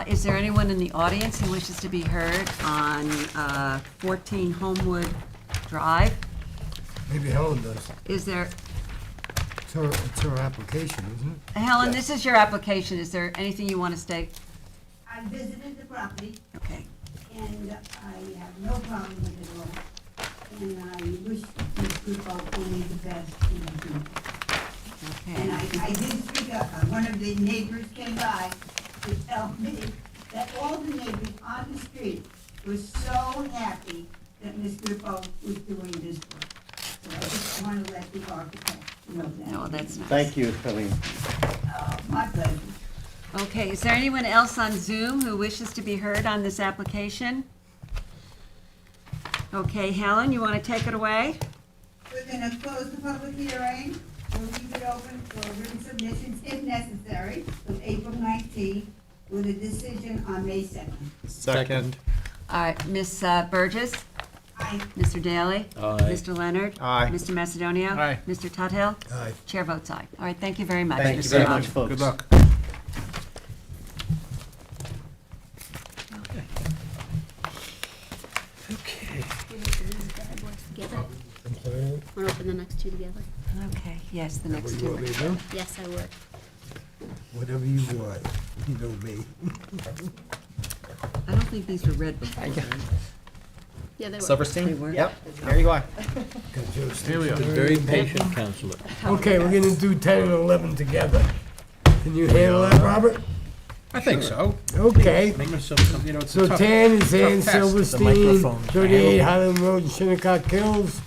Is there anyone in the audience who wishes to be heard on 14 Homewood Drive? Maybe Helen does. Is there, It's her application, isn't it? Helen, this is your application. Is there anything you want to state? I visited the property, Okay. and I have no problem with it at all. And I wish this group only the best in the future. And Okay. I did speak up, one of the neighbors came by to tell me that all the neighbors on the street were so happy that Ms. Grippo was doing this work. So I just want to let the architect know that. No, that's nice. thank you, Helene. My pleasure. Okay, is there anyone else on Zoom who wishes to be heard on this application? Okay, Helen, you want to take it away? We're gonna close the public hearing, we'll leave it open for written submissions if necessary, till April 19th, with a decision on May 2nd. Second. All right, Ms. Burgess? Aye. Mr. Daly? Aye. Mr. Leonard? Aye. Mr. Macedonio? Aye. Mr. Tuthill? Aye. Chair votes aye. All right, thank you very much. Thank you Mr. very Rob. much, folks. Good luck. Okay. Together? I'm sorry. Want to open the next two together? Okay, yes, the What next do you want me two. to do? Yes, I would. Whatever you want. You know me. I don't think these were read before. Yeah, they were. They Silverstein? were? Yep. There you are. Here we Been very patient, Counselor. Okay, we're gonna do 10 and 11 together. Can you handle that, Robert? I think so. Okay. Make myself some, you know, it's a So tough. 10 is Ann test. Silverstein, microphone's 38 Highland Road in Shinnecock Hills,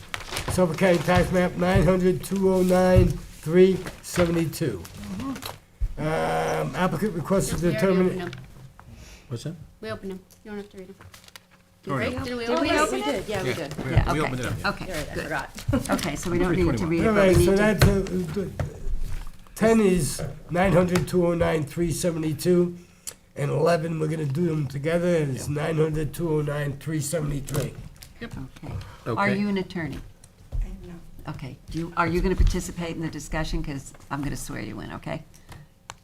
Suffolk County Tax Map 900-209-372. Applicant requests to We already opened determine, them. What's that? We opened them. You don't have to read them. Already Right? Didn't we Did open we them? open it? Yeah, we did. Yeah, We okay. opened it up, yeah. Okay, You're right, I good. forgot. Okay, so we don't need to read it, all but we right, need so to. that's, 10 is 900-209-372, and 11, we're gonna do them together, and it's 900-209-373. Okay. Are Okay. you an attorney? No. Okay. Are you going to participate in the discussion? Because I'm going to swear you in, okay?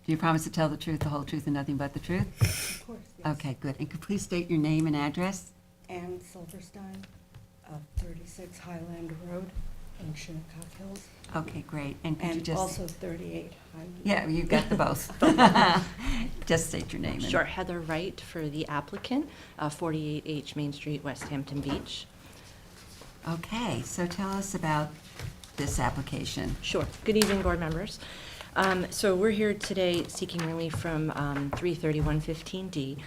Do you promise to tell the truth, the whole truth, and nothing but the truth? Of course, yes. Okay, good. And could please state your name and address? Ann Silverstein of 36 Highland Road in Shinnecock Hills, Okay, great. And could you and just... also 38 Highland. Yeah, you got the both. Just state your name. and- Sure, Heather Wright for the applicant, 48H Main Street, West Hampton Beach. Okay, so tell us about this application. Sure. Good evening, board members. So we're here today seeking relief from 33115D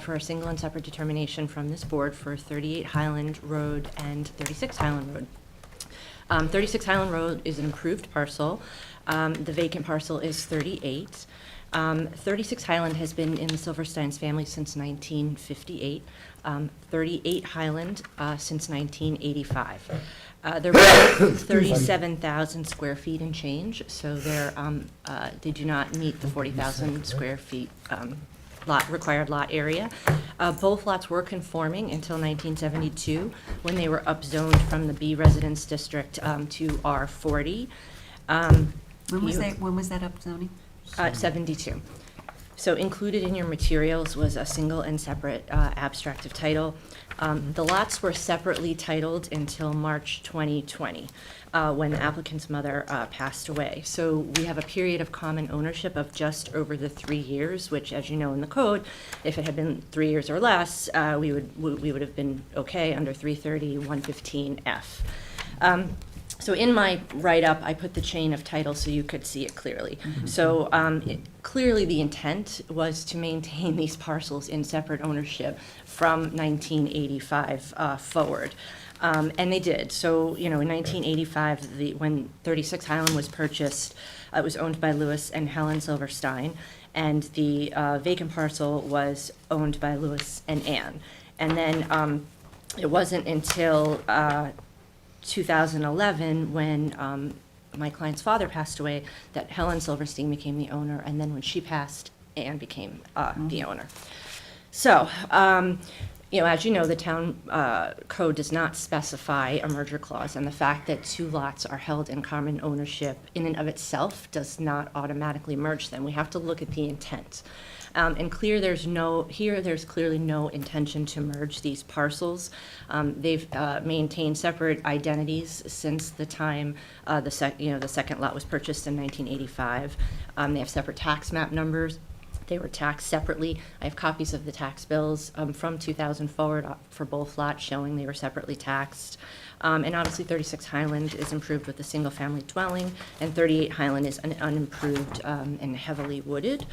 for a single and separate determination from this board for 38 Highland Road and 36 Highland Road. 36 Highland Road is an improved parcel. The vacant parcel is 38. 36 Highland has been in the Silversteins family since 1958. 38 Highland since 1985. They're both 37,000 square feet and change, so they do not meet the 40,000 square feet required lot area. Both lots were conforming until 1972, when they were upzoned from the B Residence District to R40. When was that upzoning? 72. So included in your materials was a single and separate abstract of title. The lots were separately titled until March 2020, when the applicant's mother passed away. So we have a period of common ownership of just over the 3 years, which, as you know in the code, if it had been 3 years or less, we would have been okay under 330-115F. So So in my write-up, I put the chain of title so you could see it clearly. So clearly the intent was to maintain these parcels in separate ownership from 1985 forward. And they did. So, in 1985, when 36 Highland was purchased, it was owned by Lewis and Helen Silverstein, and the vacant parcel was owned by Lewis and Ann. And then it wasn't until 2011, when my client's father passed away, that Helen Silverstein became the owner, and then when she passed, Ann became the owner. So, as you know, the town code does not specify a merger clause, and the fact that two lots are held in common ownership in and of itself does not automatically merge them. We have to look at the intent. And there's clearly no intention to merge these parcels. They've maintained separate identities since the time the second lot was purchased in 1985. They have separate tax map numbers. They were taxed separately. I have copies of the tax bills from 2000 forward for both lots showing they were separately taxed. And obviously 36 Highland is improved with a single-family dwelling, and 38 Highland is unimproved and heavily wooded.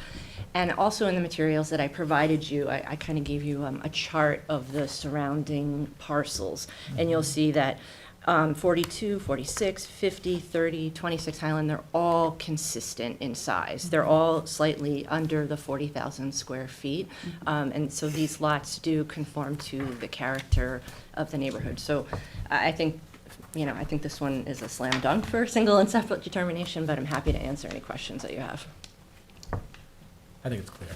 And also in the materials that I provided you, I kind of gave you a chart of the surrounding parcels. And you'll see that 42, 46, 50, 30, 26 Highland, they're all consistent in size. They're all slightly under the 40,000 square feet. And so these lots do conform to the character of the neighborhood. So I think this one is a slam dunk for single and separate determination, but I'm happy to answer any questions that you have. I think it's clear.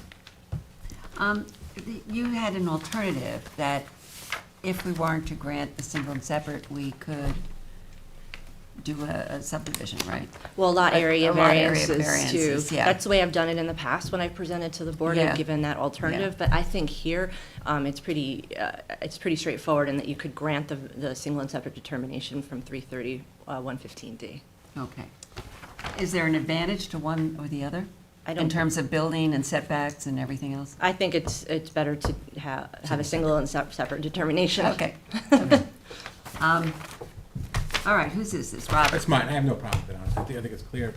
You had an alternative that if we weren't to grant the single and separate, we could do a subdivision, right? Well, lot area variances variances, too. yeah. That's the way I've done it in the past when I've presented to the board. Yeah. I've given that alternative, but I think here, it's pretty straightforward in that you could grant the single and separate determination from 330, 115D. Okay. Is there an advantage to one or the other? In terms of building and setbacks and everything else? I think it's better to have a single and separate determination. Okay. Okay. All right, whose is this, Robert? It's mine, I have no problem with it, honestly. I think it's clear.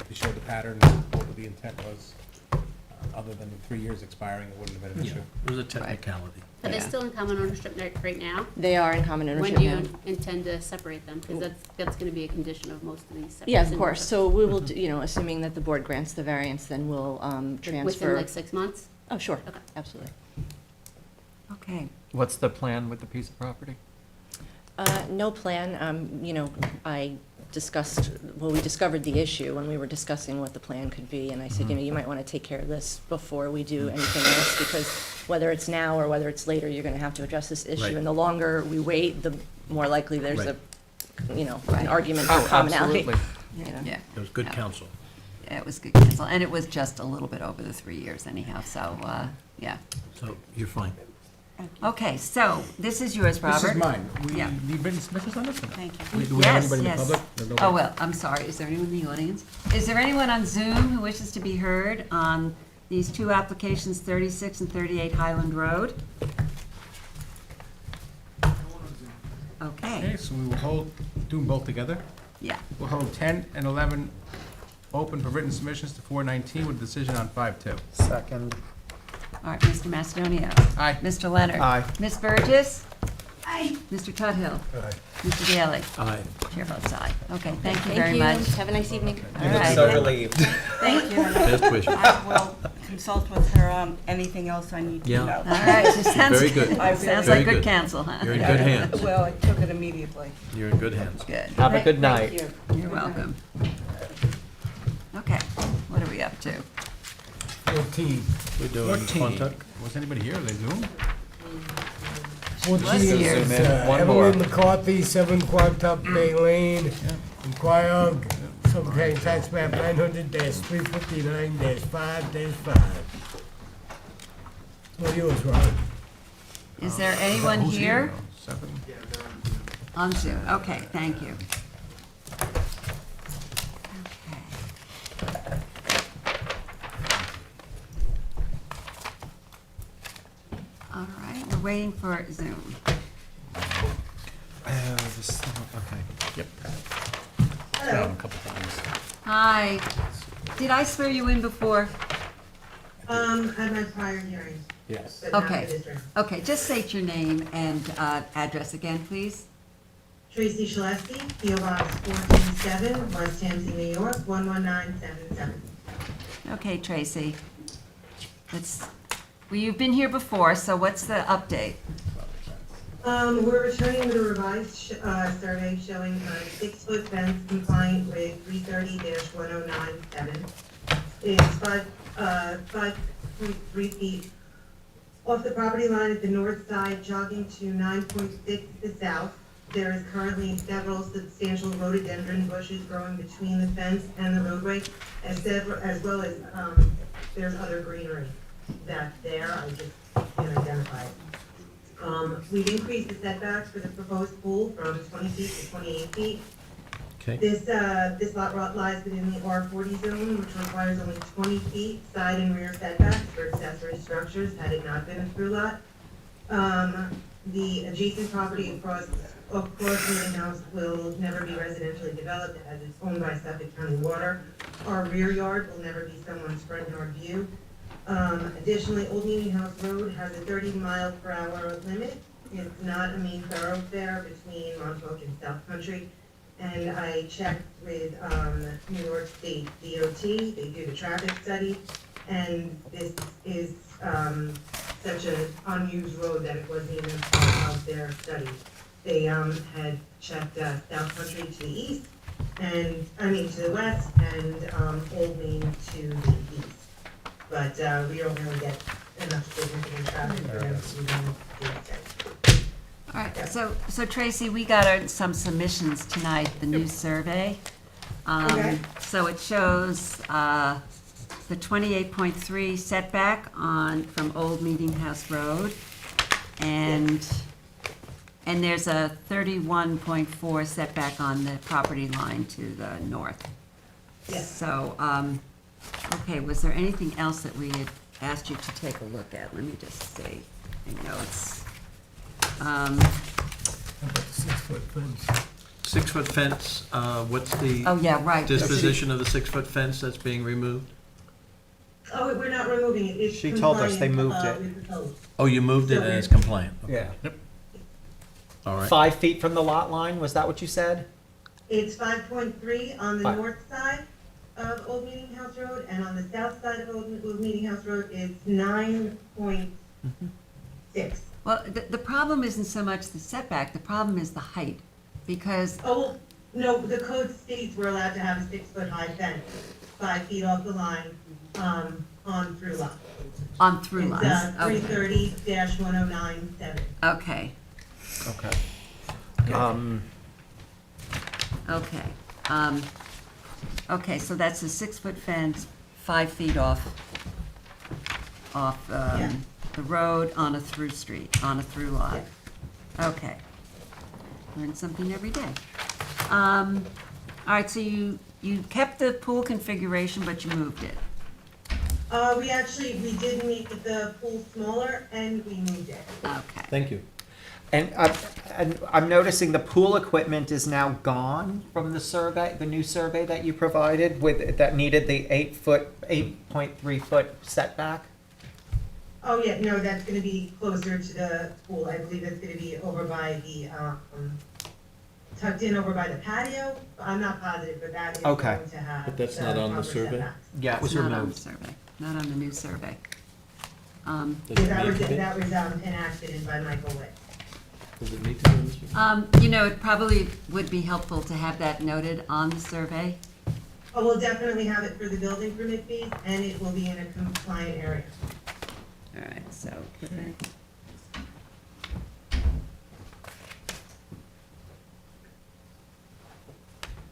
You showed the pattern, what the intent was. Other than the 3 years expiring, it wouldn't have been an issue. It was a technicality. Are they still in common ownership right now? They are in common ownership When do now. you intend to separate them? Because that's going to be a condition of most of these separate. Yeah, of course. So we will, assuming that the board grants the variance, then we'll transfer. Within like 6 months? Oh, sure. Okay. Absolutely. Okay. What's the plan with the piece of property? No plan. We discovered the issue when we were discussing what the plan could be, and I said, you might want to take care of this before we do anything else, because whether it's now or whether it's later, you're going to have to address this issue. Right. And the longer we wait, the more likely there's Right. an argument for commonality. Absolutely. Yeah. It was good counsel. Yeah, it was good counsel, and it was just a little bit over the 3 years anyhow, so, yeah. So you're fine. Okay, so this is yours, Robert. This is mine. We Yeah. need written submissions on this or not? Thank Do you. we have Yes, anybody in the yes. public? There's Oh, nobody. well, I'm sorry, is there anyone in the audience? Is there anyone on Zoom who wishes to be heard on these two applications, 36 and 38 Highland Road? Okay, Okay, so we will do them both together. yeah. We'll hold 10 and 11 open for written submissions to 419 with a decision on 5-2. Second. All right, Mr. Macedonio. Aye. Mr. Leonard. Aye. Ms. Burgess. Aye. Mr. Tuthill. Mr. Daly. Aye. Chair votes aye. Okay, thank you very much. Have a nice evening. All right. So relieved. Thank you. Best wishes. I will consult with her on anything else I need to Yeah. know. All right, so sounds, Very good. I sounds Very like good good. counsel, huh? You're in good hands. Well, I took it immediately. You're in good hands. Good. Have a good Thank night. you. You're welcome. Okay, what are we up to? 14. We're doing 14. Quantuck. Was anybody here? Are they Zoom? 14 here. is Zoom in. One more. Evelyn McCarthy, 7 Quantuck Bay Lane, Inquire, Southampton Tax Map 900-359-5-5. All yours, Ron. Is there anyone Who's here 7. on Zoom? Okay, thank you. Okay. All right, we're waiting for Zoom. Okay. Yep. Saw him a couple times. Hi. Did I swear you in before? At my prior hearing, Yes. but not for Okay. this room. Okay, just state your name and address again, please. Tracy Shaleski, P.O. Box 437, West Hampton, New York, 11977. Okay, Tracy. Well, you've been here before, so what's the update? We're returning with a revised survey showing a 6-foot fence compliant with 330-1097. It's 5.3 feet off the property line at the north side, jogging to 9.6 to the south. There is currently several substantial rhododendron bushes growing between the fence and the roadway, as well as there's other greenery that's there. I just can't identify it. We've increased the setbacks for the proposed pool from 20 feet to 28 feet. Okay. This lot lies within the R40 zone, which requires only 20 feet side and rear setbacks for accessory structures, had it not been a through lot. The adjacent property across Meeting House will never be residentially developed as it's owned by Suffolk County Water. Our rear yard will never be someone's front yard view. Additionally, Old Meeting House Road has a 30-mile-per-hour limit. It's not a main thoroughfare between Montauk and South Country. And I checked with New York State DOT, they do the traffic study, and this is such an unused road that it wasn't even part of their study. They had checked South Country to the east, and, to the west, and Old Main to the east. But we don't really get enough significant traffic for them to even do a study. All right, so Tracy, we got some submissions tonight, the new survey. Okay. So it shows the 28.3 setback from Old Meeting House Road, and there's a 31.4 setback on the property line to the north. Yes. So, okay, was there anything else that we had asked you to take a look at? Let me just see. I know it's, How about the 6-foot fence? 6-foot fence, what's the oh, yeah, right. disposition of the 6-foot fence that's being removed? Oh, we're not removing it, it's She told us they compliant, moved it. with the code. Oh, you moved it So and it's we're- compliant? Yeah. All right. 5 feet from the lot line, was that what you said? It's 5.3 on the Five. north side of Old Meeting House Road, and on the south side of Old Meeting House Road, it's 9.6. Well, the problem isn't so much the setback, the problem is the height, because, Oh, no, the code states we're allowed to have a 6-foot high fence, 5 feet off the line, on through lot. on through lines. It's 330-1097. Okay, Okay. okay. Okay, so that's a 6-foot fence, 5 feet off Yeah. the road on a through street, on a through lot. Okay. Learn something every day. All right, so you kept the pool configuration, but you moved it. We did make the pool smaller, and we moved it. Okay. Thank you. And I'm noticing the pool equipment is now gone from the survey, the new survey that you provided that needed the 8.3 foot setback. Oh, yeah, no, that's gonna be closer to the pool. I believe it's gonna be over by the, tucked in over by the patio. I'm not positive, but that is Okay. going to have. But that's not on the proper survey? setbacks. Yeah, it It's was not on the removed. survey, not on the new survey. Does Yeah, it that need was, to be? that was enacted in by Michael Witt. Does it need to be, Mr.? It probably would be helpful to have that noted on the survey. Oh, we'll definitely have it for the building permit fees, and it will be in a compliant area. All right, so.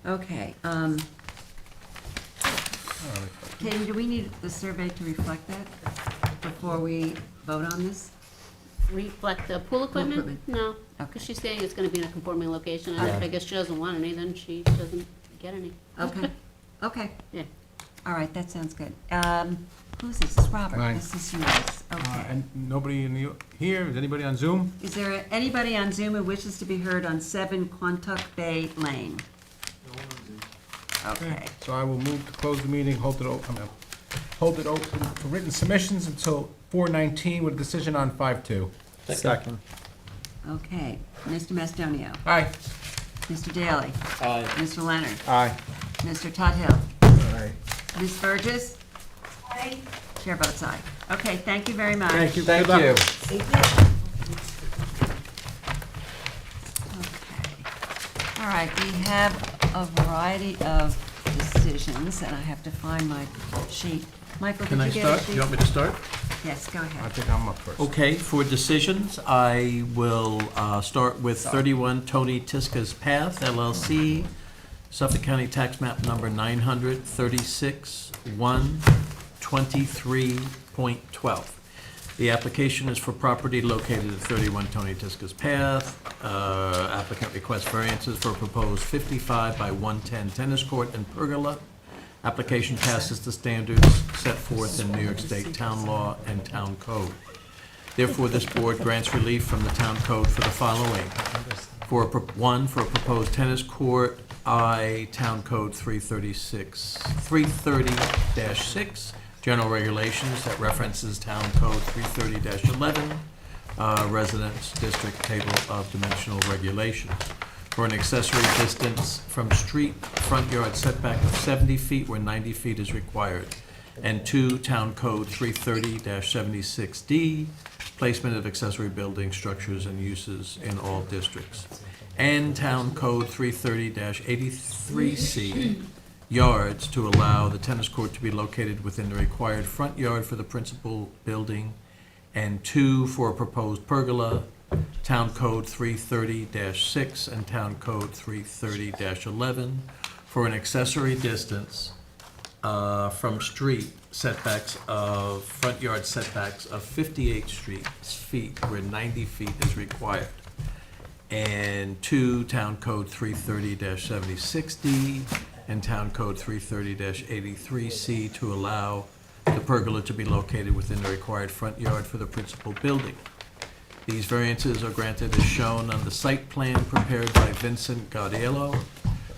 Okay, Katie, do we need the survey to reflect that before we vote on this? Reflect the pool equipment? equipment. No, Okay. because she's saying it's gonna be in a conforming location, and if Okay. I guess she doesn't want any, then she doesn't get any. Okay, okay. Yeah. All right, that sounds good. Who's this? This is Robert. Hi. This is yours. Okay. And nobody here, is anybody on Zoom? Is there anybody on Zoom who wishes to be heard on 7 Quantuck Bay Lane? Okay. So I will move to close the meeting, hold it open for written submissions until 4:19 with a decision on 5/2. Second. Okay. Mr. Macedonia? Aye. Mr. Daly? Aye. Mr. Leonard? Aye. Mr. Tudhill? Aye. Ms. Burgess? Aye. Chair votes aye. Okay, thank you very much. Thank you. Thank Good luck. you. Thank you. Okay. All right, we have a variety of decisions, and I have to find my sheet. Michael, Can did I you get a start? sheet? Do you want me to start? Yes, go I ahead. think I'm up first. Okay, for decisions, I will start with 31 Tony Tiska's Path LLC, Suffolk County Tax Map Number 936-123.12. The application is for property located at 31 Tony Tiska's Path. Applicant requests variances for a proposed 55 by 110 tennis court and pergola. Application passes the standards set forth in New York State Town Law and Town Code. Therefore, this board grants relief from the Town Code for the following. For a proposed tennis court, Town Code 330-6, general regulations that references Town Code 330-11, Residence District Table of Dimensional Regulations. For an accessory distance from street front yard setback of 70 feet where 90 feet is required. And 2, Town Code 330-76D, placement of accessory building structures and uses in all districts. And Town Code 330-83C, yards to allow the tennis court to be located within the required front yard for the principal building. And 2, for a proposed pergola, Town Code 330-6 and Town Code 330-11 for an accessory distance from street setbacks of, front yard setbacks of 58 feet where 90 feet is required. And 2, Town Code 330-76D and Town Code 330-83C to allow the pergola to be located within the required front yard for the principal building. These variances are granted as shown on the site plan prepared by Vincent Gaudiello,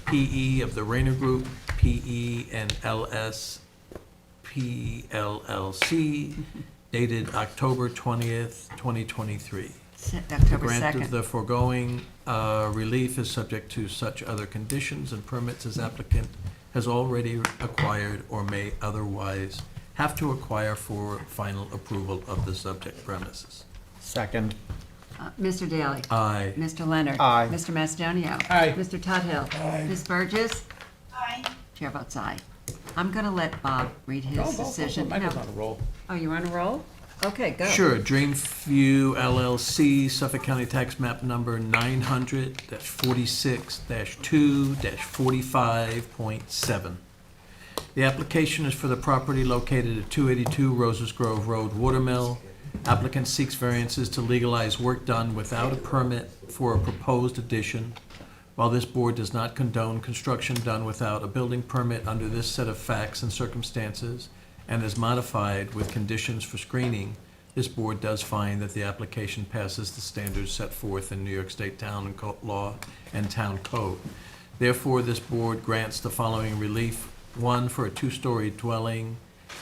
P.E. of the Rayner Group, P.E. and L.S. PLLC, dated October 20th, 2023. The October grant of 2nd. the foregoing relief is subject to such other conditions and permits as applicant has already acquired or may otherwise have to acquire for final approval of the subject premises. Second. Mr. Daly? Aye. Mr. Leonard? Aye. Mr. Macedonio? Aye. Mr. Tudhill? Aye. Ms. Burgess? Aye. Chair votes aye. I'm going to let Bob read his decision. I was No. on a roll. Oh, you're on a roll? Okay, go. Sure, Dreamview LLC, Suffolk County Tax Map Number 900-46-2-45.7. The application is for the property located at 282 Roses Grove Road, Watermill. Applicant seeks variances to legalize work done without a permit for a proposed addition. While this board does not condone construction done without a building permit under this set of facts and circumstances, and is modified with conditions for screening, this board does find that the application passes the standards set forth in New York State Town Law and Town Code. Therefore, this board grants the following relief. 1, for a 2-story dwelling,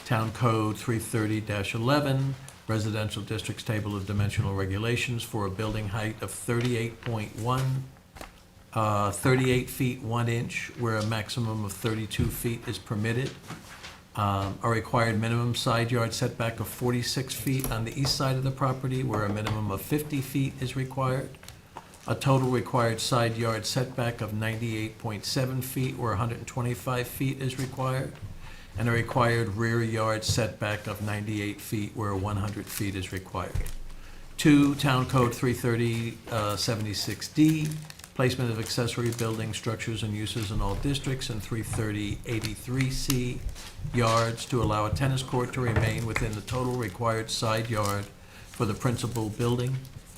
Town Code 330-11, Residential Districts Table of Dimensional Regulations for a building height of 38 feet 1 inch, where a maximum of 32 feet is permitted. A required minimum side yard setback of 46 feet on the east side of the property, where a minimum of 50 feet is required. A total required side yard setback of 98.7 feet, where 125 feet is required. And a required rear yard setback of 98 feet, where 100 feet is required. 2, Town Code 330-76D, placement of accessory building structures and uses in all districts, and 330-83C, yards to allow a tennis court to remain within the total required side yard for the principal building.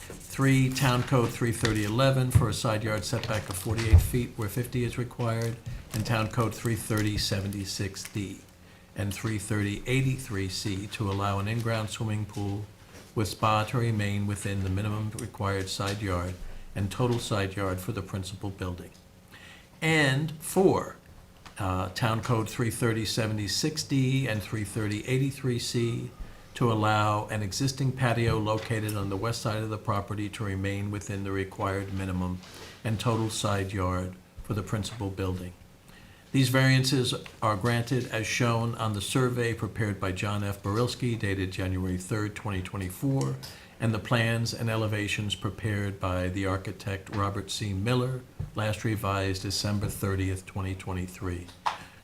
3, Town Code 330-11 for a side yard setback of 48 feet where 50 is required, and Town Code 330-76D and 330-83C to allow an in-ground swimming pool with spa to remain within the minimum required side yard and total side yard for the principal building. And 4, Town Code 330-76D and 330-83C to allow an existing patio located on the west side of the property to remain within the required minimum and total side yard for the principal building. These variances are granted as shown on the survey prepared by John F. Barilski dated January 3rd, 2024, and the plans and elevations prepared by the architect Robert C. Miller, last revised December 30th, 2023.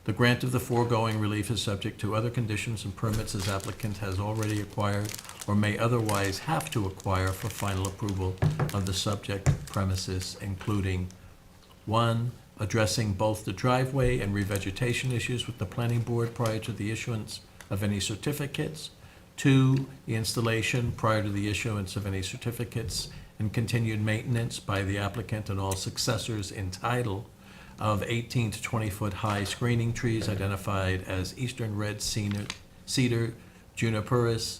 The grant of the foregoing relief is subject to other conditions and permits as applicant has already acquired or may otherwise have to acquire for final approval of the subject premises, including 1, addressing both the driveway and revegetation issues with the planning board prior to the issuance of any certificates. 2, the installation prior to the issuance of any certificates and continued maintenance by the applicant and all successors in title of 18 to 20-foot high screening trees identified as eastern red cedar, juniperus,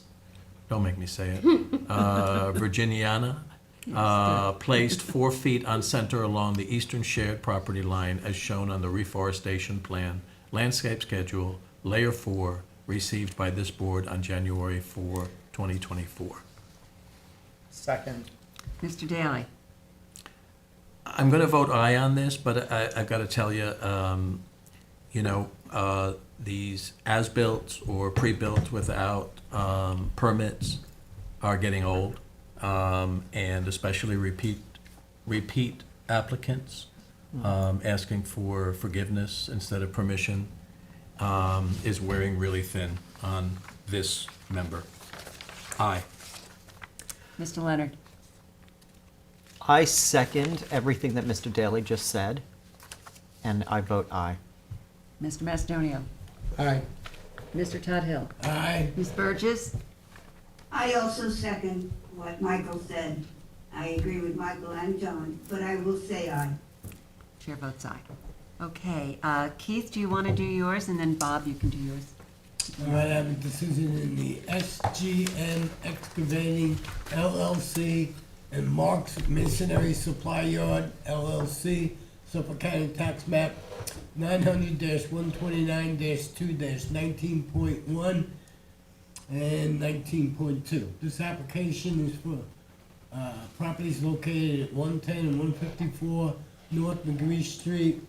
don't make me say it, virginiana, placed 4 feet on center along the eastern shared property line as shown on the reforestation plan, landscape schedule, layer 4, received by this board on January 4, 2024. Second. Mr. Daly? I'm going to vote aye on this, but I've got to tell you, these as-built or pre-built without permits are getting old, and especially repeat applicants asking for forgiveness instead of permission is wearing really thin on this member. Aye. Mr. Leonard? I second everything that Mr. Daly just said, and I vote aye. Mr. Macedonio? Aye. Mr. Tudhill? Aye. Ms. Burgess? I also second what Michael said. I agree with Michael and John, but I will say aye. Chair votes aye. Okay, Keith, do you want to do yours? And then Bob, you can do yours. All right, I have a decision in the SGM Excavating LLC and Mark's Masonry Supply Yard LLC, Suffolk County Tax Map 900-129-2-19.1 and 19.2. This application is for properties located at 110 and 154 North McGree Street,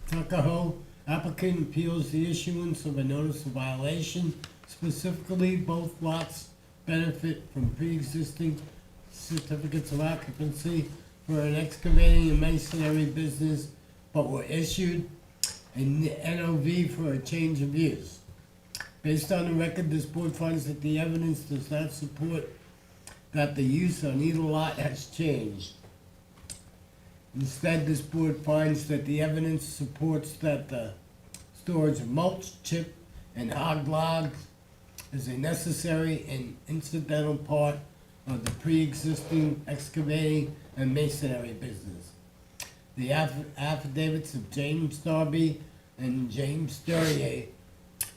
Tuckahoe. Applicant appeals the issuance of a notice of violation. Specifically, both lots benefit from pre-existing certificates of occupancy for an excavating and masonry business, but were issued a NOV for a change of use. Based on the record, this board finds that the evidence does not support that the use on either lot has changed. Instead, this board finds that the evidence supports that the storage of mulch, chip, and hog logs is a necessary and incidental part of the pre-existing excavating and masonry business. The affidavits of James Darby and James Durrier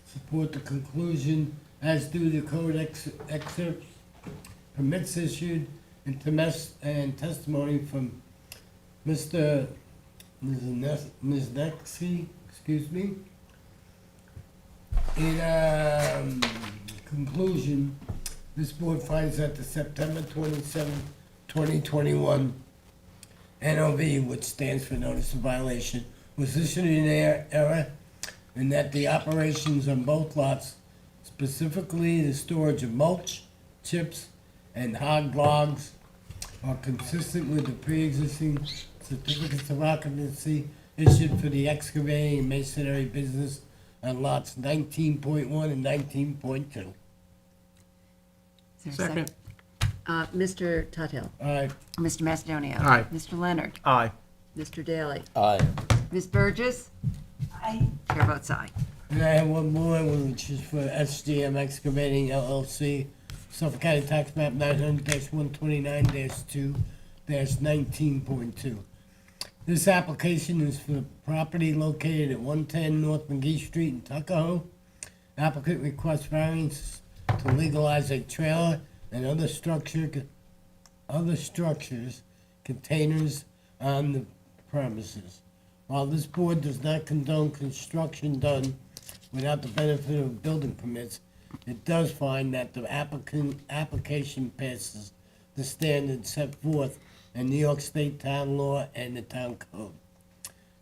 support the conclusion, as do the code excerpts, permits issued, and testimony from Mr. Miznexky, excuse me. In conclusion, this board finds that the September 27, 2021 NOV, which stands for Notice of Violation, was issued in error, and that the operations on both lots, specifically the storage of mulch, chips, and hog logs, are consistent with the pre-existing certificates of occupancy issued for the excavating and masonry business on lots 19.1 and 19.2. Second. Mr. Tudhill? Aye. Mr. Macedonio? Aye. Mr. Leonard? Aye. Mr. Daly? Aye. Ms. Burgess? Aye. Chair votes aye. And I have one more, which is for SGM Excavating LLC, Suffolk County Tax Map 900-129-2-19.2. This application is for the property located at 110 North McGee Street in Tuckahoe. Applicant requests variance to legalize a trailer and other structures, containers on the premises. While this board does not condone construction done without the benefit of building permits, it does find that the application passes the standards set forth in New York State Town Law and the Town Code.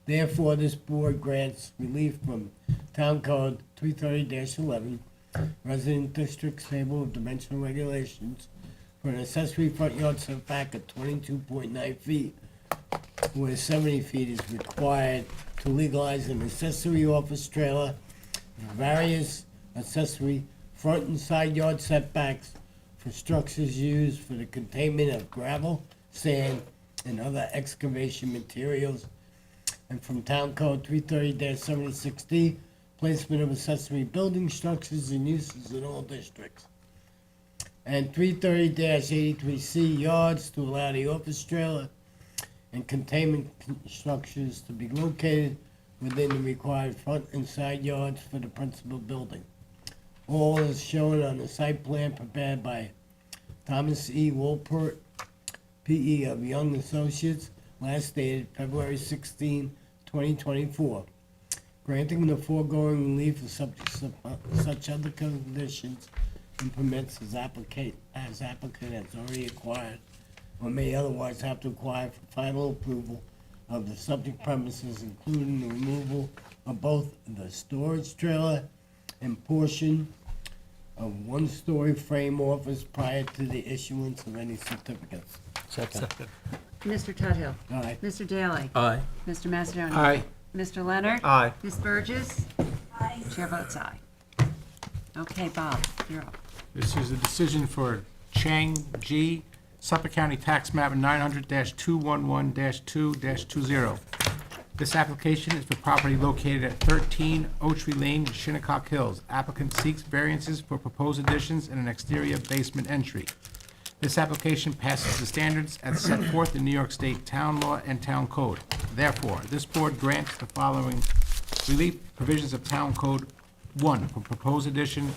Therefore, this board grants relief from Town Code 330-11, Resident Districts Table of Dimensional Regulations, for an accessory front yard setback of 22.9 feet, where 70 feet is required to legalize an accessory office trailer, various accessory front and side yard setbacks for structures used for the containment of gravel, sand, and other excavation materials, and from Town Code 330-76D, placement of accessory building structures and uses in all districts, and 330-83C yards to allow the office trailer and containment structures to be located within the required front and side yards for the principal building. All is shown on the site plan prepared by Thomas E. Wolpert, P.E. of Young Associates, last dated February 16, 2024. Granting the foregoing relief is subject to such other conditions and permits as applicant has already acquired or may otherwise have to acquire for final approval of the subject premises, including the removal of both the storage trailer and portion of one-story frame office prior to the issuance of any certificates. Second. Mr. Tudhill. Aye. Mr. Daly. Aye. Mr. Macedonia. Aye. Mr. Leonard. Aye. Ms. Burgess. Chair votes aye. Okay, Bob, you're up. This is a decision for Chang Ji, Suffolk County Tax Map 900-211-2-20. This application is for property located at 13 Oak Tree Lane, Shinnecock Hills. Applicant seeks variances for proposed additions and an exterior basement entry. This application passes the standards as set forth in New York State Town Law and Town Code. Therefore, this board grants the following relief provisions of Town Code. 1, for proposed addition,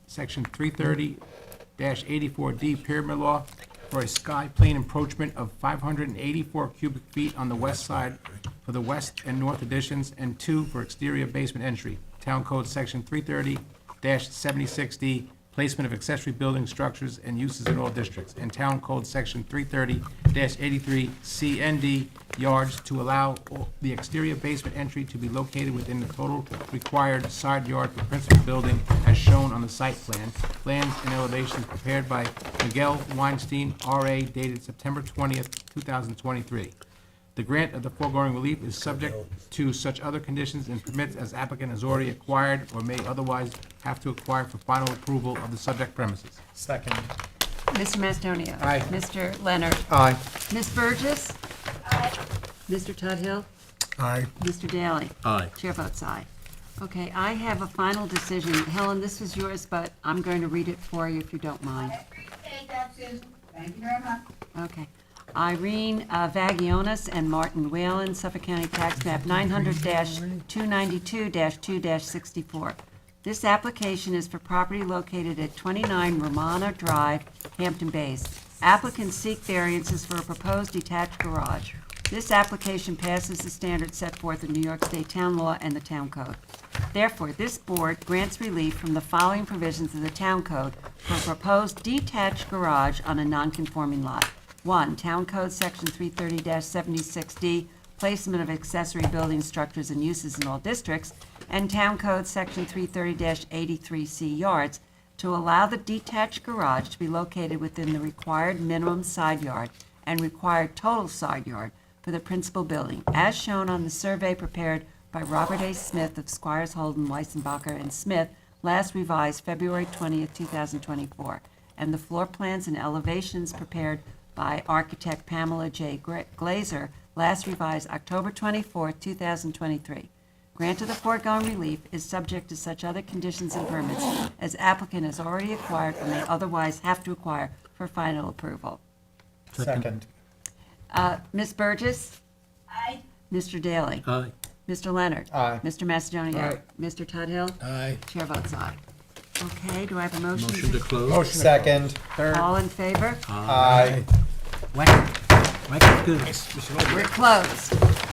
Section 330-84D Pyramid Law, for a sky plane encroachment of 584 cubic feet on the west side for the west and north additions, and 2, for exterior basement entry. Town Code Section 330-76D, placement of accessory building structures and uses in all districts, and Town Code Section 330-83C and D, yards, to allow the exterior basement entry to be located within the total required side yard for principal building as shown on the site plan. Plans and elevations prepared by Miguel Weinstein, R.A., dated September 20th, 2023. The grant of the foregoing relief is subject to such other conditions and permits as applicant has already acquired or may otherwise have to acquire for final approval of the subject premises. Second. Mr. Macedonia. Aye. Mr. Leonard. Aye. Ms. Burgess. Aye. Mr. Tudhill. Aye. Mr. Daly. Aye. Chair votes aye. Okay, I have a final decision. Helen, this was yours, but I'm going to read it for you if you don't mind. I appreciate that, Susan. Thank you very much. Okay. Irene Vagionis and Martin Whalen, Suffolk County Tax Map 900-292-2-64. This application is for property located at 29 Romana Drive, Hampton Bays. Applicants seek variances for a proposed detached garage. This application passes the standards set forth in New York State Town Law and the Town Code. Therefore, this board grants relief from the following provisions of the Town Code for a proposed detached garage on a nonconforming lot. 1, Town Code Section 330-76D, placement of accessory building structures and uses in all districts, and Town Code Section 330-83C yards, to allow the detached garage to be located within the required minimum side yard and required total side yard for the principal building, as shown on the survey prepared by Robert A. Smith of Squires Holden, Weissenbacher, and Smith, last revised February 20th, 2024, and the floor plans and elevations prepared by architect Pamela J. Glazer, last revised October 24, 2023. Grant of the foregoing relief is subject to such other conditions and permits as applicant has already acquired or may otherwise have to acquire for final approval. Second. Ms. Burgess? Aye. Mr. Daly? Aye. Mr. Leonard? Aye. Mr. Macedonia? Aye. Mr. Tudhill? Aye. Chair votes aye. Okay, do I have a motion? Motion to close? Motion. Second. Third. All in favor? Aye. Record. Record's good. We're closed.